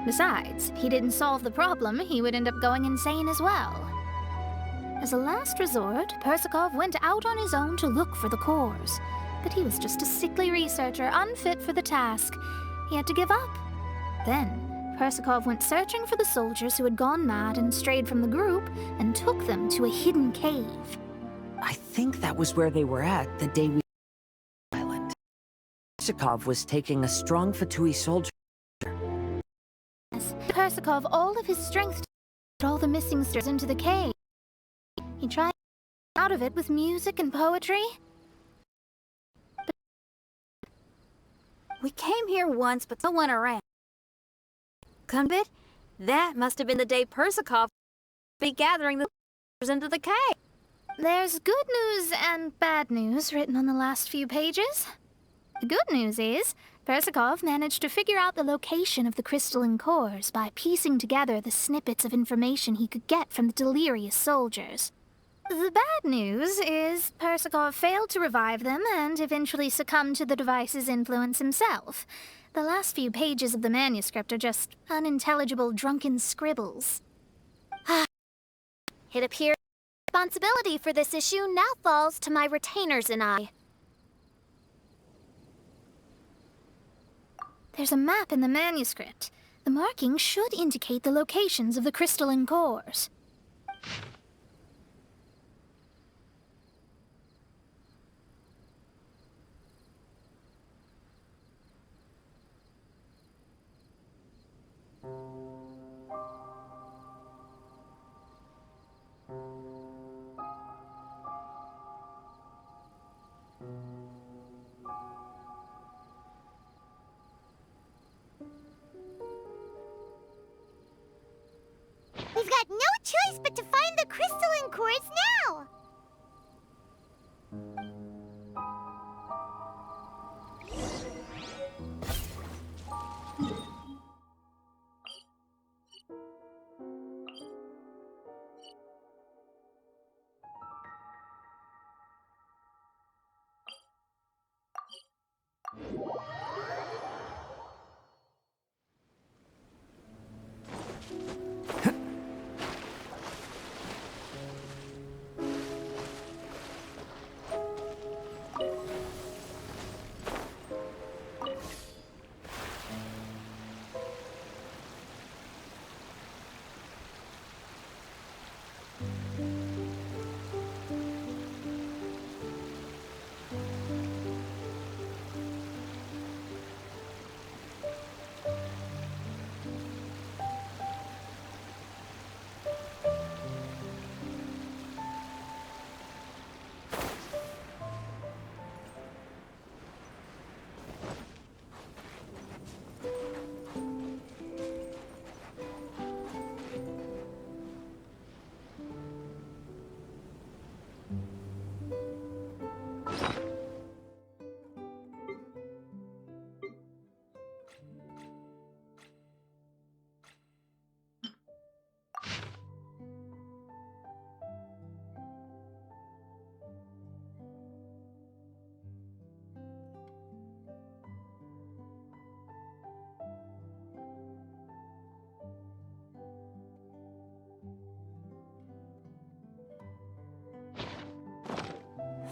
Besides, if he didn't solve the problem, he would end up going insane as well. As a last resort, Persikov went out on his own to look for the cores. But he was just a sickly researcher, unfit for the task. He had to give up. Then, Persikov went searching for the soldiers who had gone mad and strayed from the group, and took them to a hidden cave. I think that was where they were at the day we island. Persikov was taking a strong Fatui soldier. Yes, Persikov all of his strength to get all the missing stars into the cave. He tried to get out of it with music and poetry. We came here once, but no one around. Come bit, that must have been the day Persikov be gathering the into the cave. There's good news and bad news written on the last few pages. The good news is, Persikov managed to figure out the location of the crystalline cores by piecing together the snippets of information he could get from the delirious soldiers. The bad news is Persikov failed to revive them and eventually succumbed to the device's influence himself. The last few pages of the manuscript are just unintelligible drunken scribbles. It appears the responsibility for this issue now falls to my retainers and I. There's a map in the manuscript. The markings should indicate the locations of the crystalline cores. We've got no choice but to find the crystalline cores now!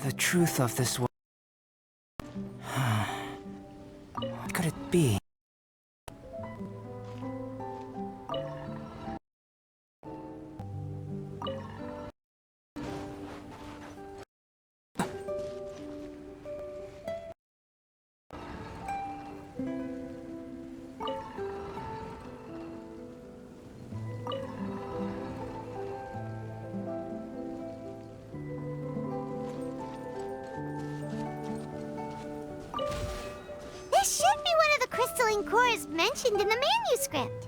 The truth of this was... What could it be? crystalline cores mentioned in the manuscript.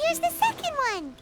Here's the second one!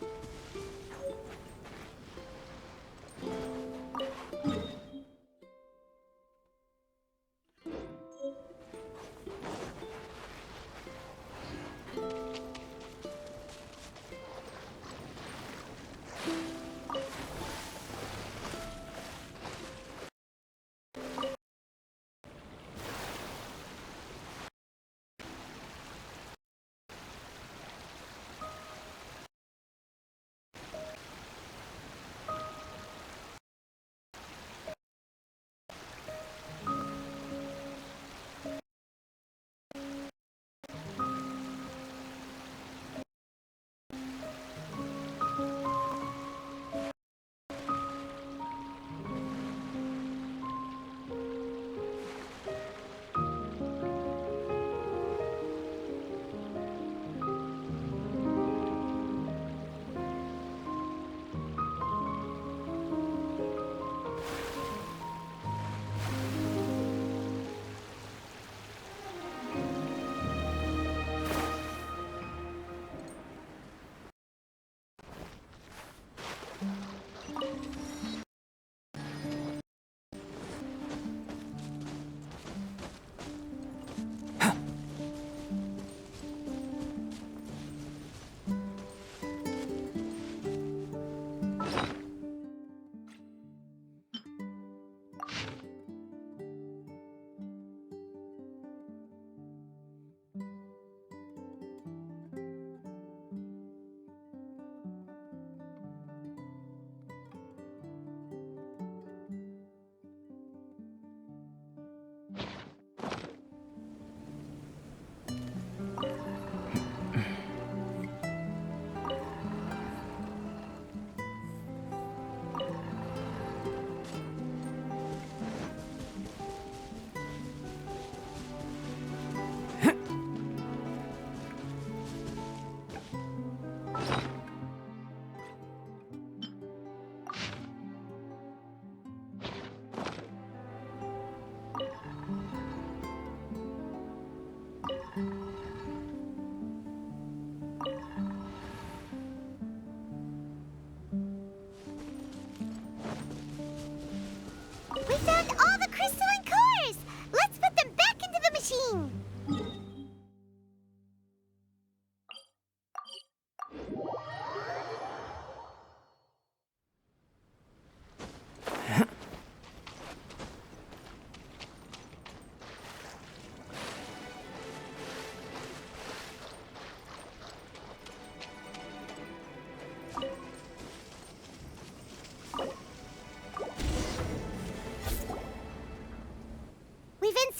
We found all the crystalline cores! Let's put them back into the machine!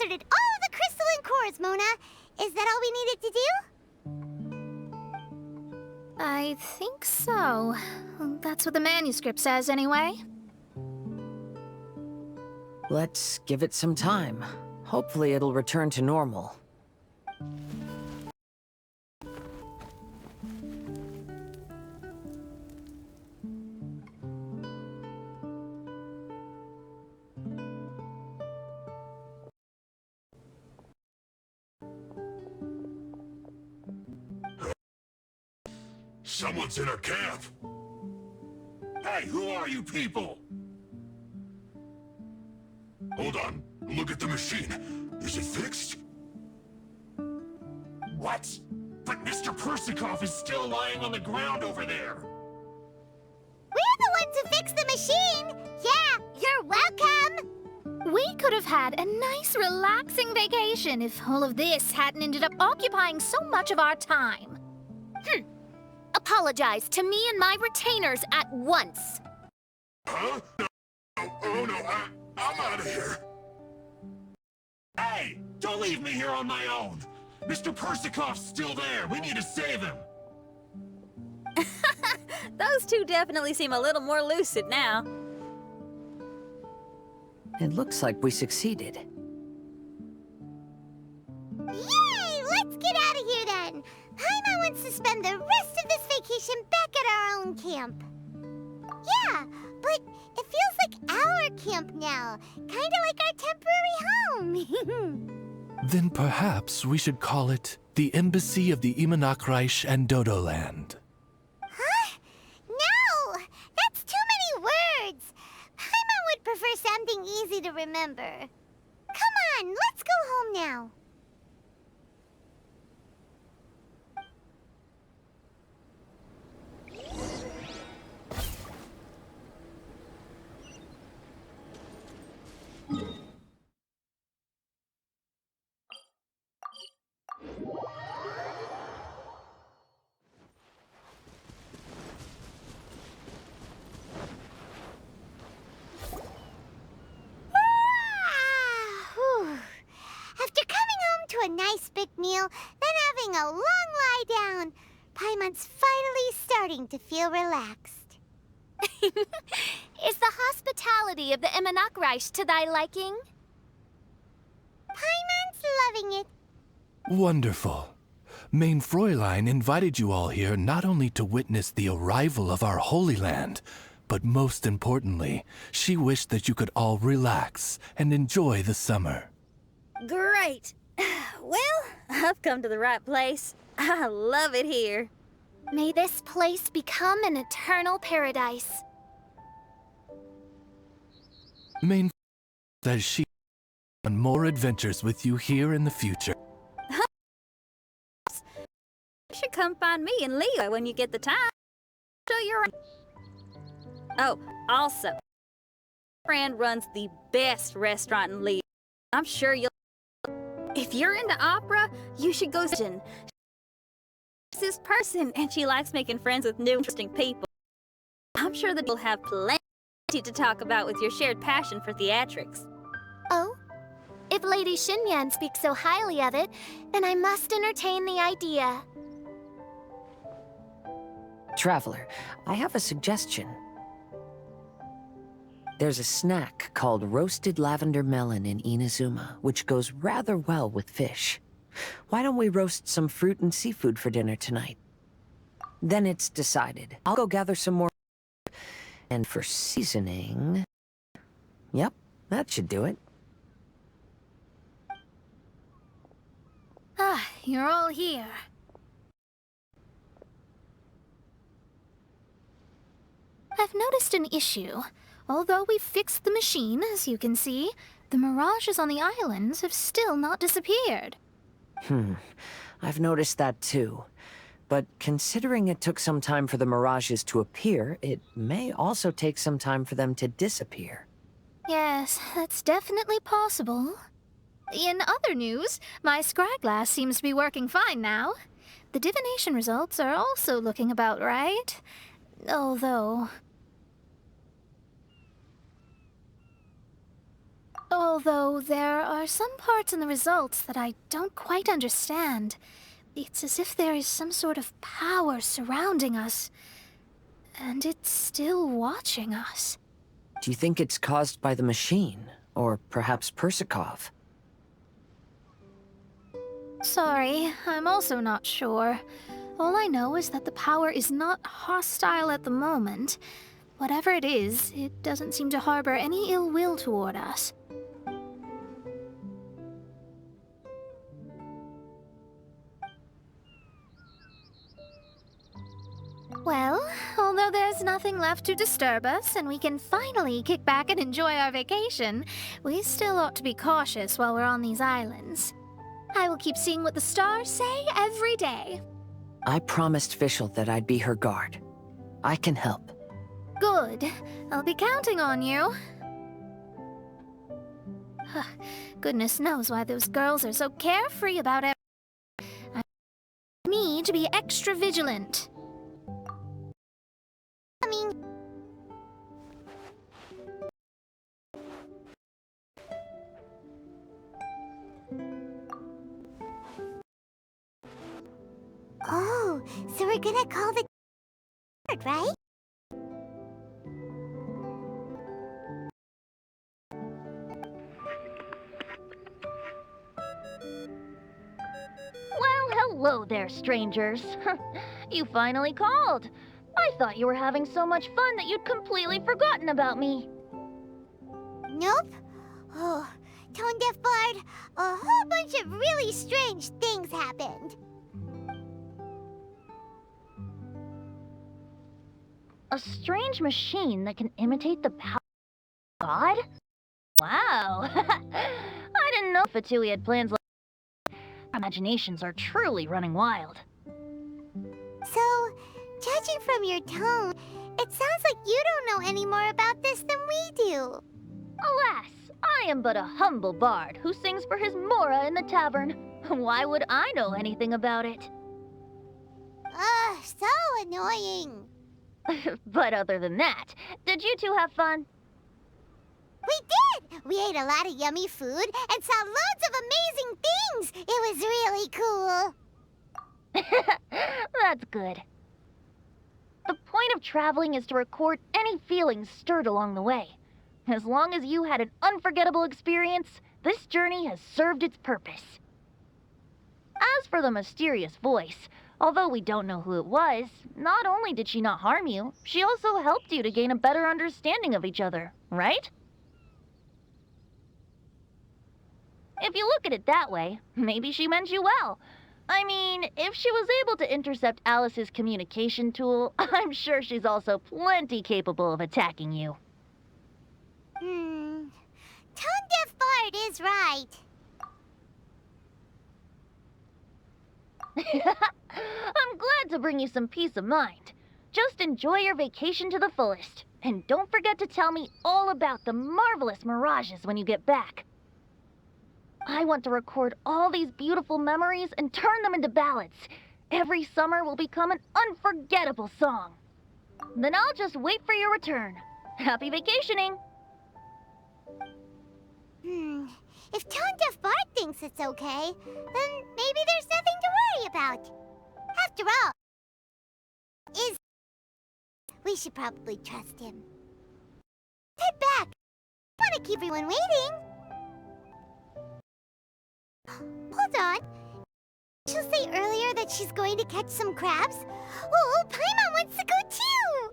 inserted all of the crystalline cores, Mona. Is that all we needed to do? I think so. That's what the manuscript says, anyway. Let's give it some time. Hopefully it'll return to normal. Someone's in our camp. Hey, who are you people? Hold on. Look at the machine. Is it fixed? What? But Mr. Persikov is still lying on the ground over there. We're the ones who fixed the machine! Yeah, you're welcome! We could have had a nice, relaxing vacation if all of this hadn't ended up occupying so much of our time. Apologize to me and my retainers at once. Huh? No. Oh no, I'm out of here. Hey, don't leave me here on my own. Mr. Persikov's still there. We need to save him. Those two definitely seem a little more lucid now. It looks like we succeeded. Yay! Let's get out of here then! Paimon wants to spend the rest of this vacation back at our own camp. Yeah, but it feels like our camp now. Kinda like our temporary home. Then perhaps we should call it the Embassy of the Imanakreich and Dodoland. Huh? No! That's too many words! Paimon would prefer something easy to remember. Come on, let's go home now. After coming home to a nice big meal, then having a long lie down, Paimon's finally starting to feel relaxed. Is the hospitality of the Imanakreich to thy liking? Paimon's loving it. Wonderful. Main Fräulein invited you all here not only to witness the arrival of our Holy Land, but most importantly, she wished that you could all relax and enjoy the summer. Great. Well, I've come to the right place. I love it here. May this place become an eternal paradise. Main says she on more adventures with you here in the future. You should come find me and Leo when you get the time. So you're... Oh, also, friend runs the best restaurant in Leo. I'm sure you'll... If you're into opera, you should go see. She's this person, and she likes making friends with new, interesting people. I'm sure that you'll have plenty to talk about with your shared passion for theatrics. Oh? If Lady Xinyan speaks so highly of it, then I must entertain the idea. Traveler, I have a suggestion. There's a snack called roasted lavender melon in Inazuma, which goes rather well with fish. Why don't we roast some fruit and seafood for dinner tonight? Then it's decided. I'll go gather some more. And for seasoning... Yep, that should do it. Ah, you're all here. I've noticed an issue. Although we've fixed the machine, as you can see, the mirages on the islands have still not disappeared. I've noticed that too. But considering it took some time for the mirages to appear, it may also take some time for them to disappear. Yes, that's definitely possible. In other news, my scryglass seems to be working fine now. The divination results are also looking about right. Although... Although there are some parts in the results that I don't quite understand. It's as if there is some sort of power surrounding us, and it's still watching us. Do you think it's caused by the machine? Or perhaps Persikov? Sorry, I'm also not sure. All I know is that the power is not hostile at the moment. Whatever it is, it doesn't seem to harbor any ill will toward us. Well, although there's nothing left to disturb us and we can finally kick back and enjoy our vacation, we still ought to be cautious while we're on these islands. I will keep seeing what the stars say every day. I promised Fischl that I'd be her guard. I can help. Good. I'll be counting on you. Goodness knows why those girls are so carefree about everything. I need to be extra vigilant. Oh, so we're gonna call the right? Well, hello there, strangers. You finally called. I thought you were having so much fun that you'd completely forgotten about me. Nope. Oh, Tone Deaf Bard, a whole bunch of really strange things happened. A strange machine that can imitate the power of God? Wow. I didn't know Fatui had plans like that. Our imaginations are truly running wild. So, judging from your tone, it sounds like you don't know any more about this than we do. Alas, I am but a humble bard who sings for his Mora in the tavern. Why would I know anything about it? Ugh, so annoying. But other than that, did you two have fun? We did! We ate a lot of yummy food and saw loads of amazing things! It was really cool! That's good. The point of traveling is to record any feelings stirred along the way. As long as you had an unforgettable experience, this journey has served its purpose. As for the mysterious voice, although we don't know who it was, not only did she not harm you, she also helped you to gain a better understanding of each other, right? If you look at it that way, maybe she meant you well. I mean, if she was able to intercept Alice's communication tool, I'm sure she's also plenty capable of attacking you. Tone Deaf Bard is right. I'm glad to bring you some peace of mind. Just enjoy your vacation to the fullest. And don't forget to tell me all about the marvelous mirages when you get back. I want to record all these beautiful memories and turn them into ballads. Every summer will become an unforgettable song. Then I'll just wait for your return. Happy vacationing! If Tone Deaf Bard thinks it's okay, then maybe there's nothing to worry about. After all, we should probably trust him. Head back! I want to keep everyone waiting. Hold on. She'll say earlier that she's going to catch some crabs. Oh, Paimon wants to go too!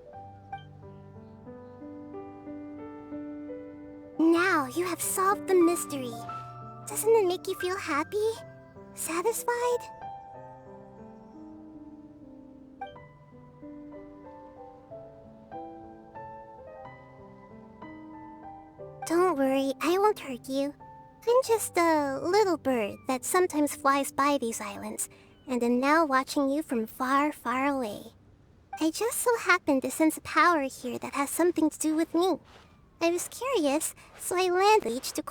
Now you have solved the mystery. Doesn't it make you feel happy? Satisfied? Don't worry, I won't hurt you. I'm just a little bird that sometimes flies by these islands, and am now watching you from far, far away. I just so happened to sense a power here that has something to do with me. I was curious, so I landed to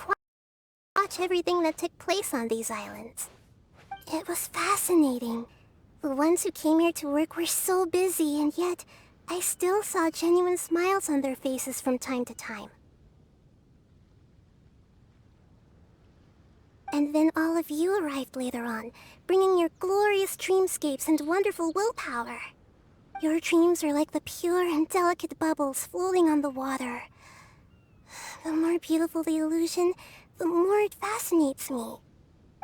watch everything that took place on these islands. It was fascinating. The ones who came here to work were so busy, and yet I still saw genuine smiles on their faces from time to time. And then all of you arrived later on, bringing your glorious dreamscapes and wonderful willpower. Your dreams are like the pure and delicate bubbles floating on the water. The more beautiful the illusion, the more it fascinates me.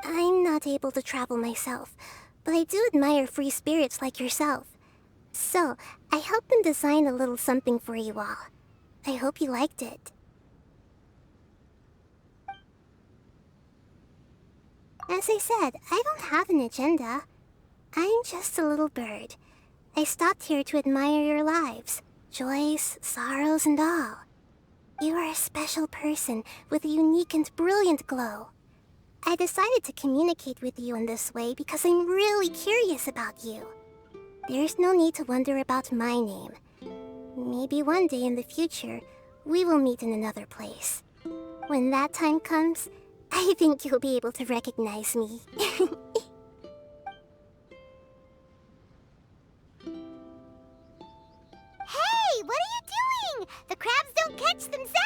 I'm not able to travel myself, but I do admire free spirits like yourself. So, I helped them design a little something for you all. I hope you liked it. As I said, I don't have an agenda. I'm just a little bird. I stopped here to admire your lives, joys, sorrows, and all. You are a special person with a unique and brilliant glow. I decided to communicate with you in this way because I'm really curious about you. There's no need to wonder about my name. Maybe one day in the future, we will meet in another place. When that time comes, I think you'll be able to recognize me. Hey, what are you doing? The crabs don't catch themselves!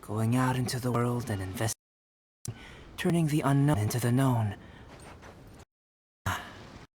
Going out into the world and investing, turning the unknown into the known.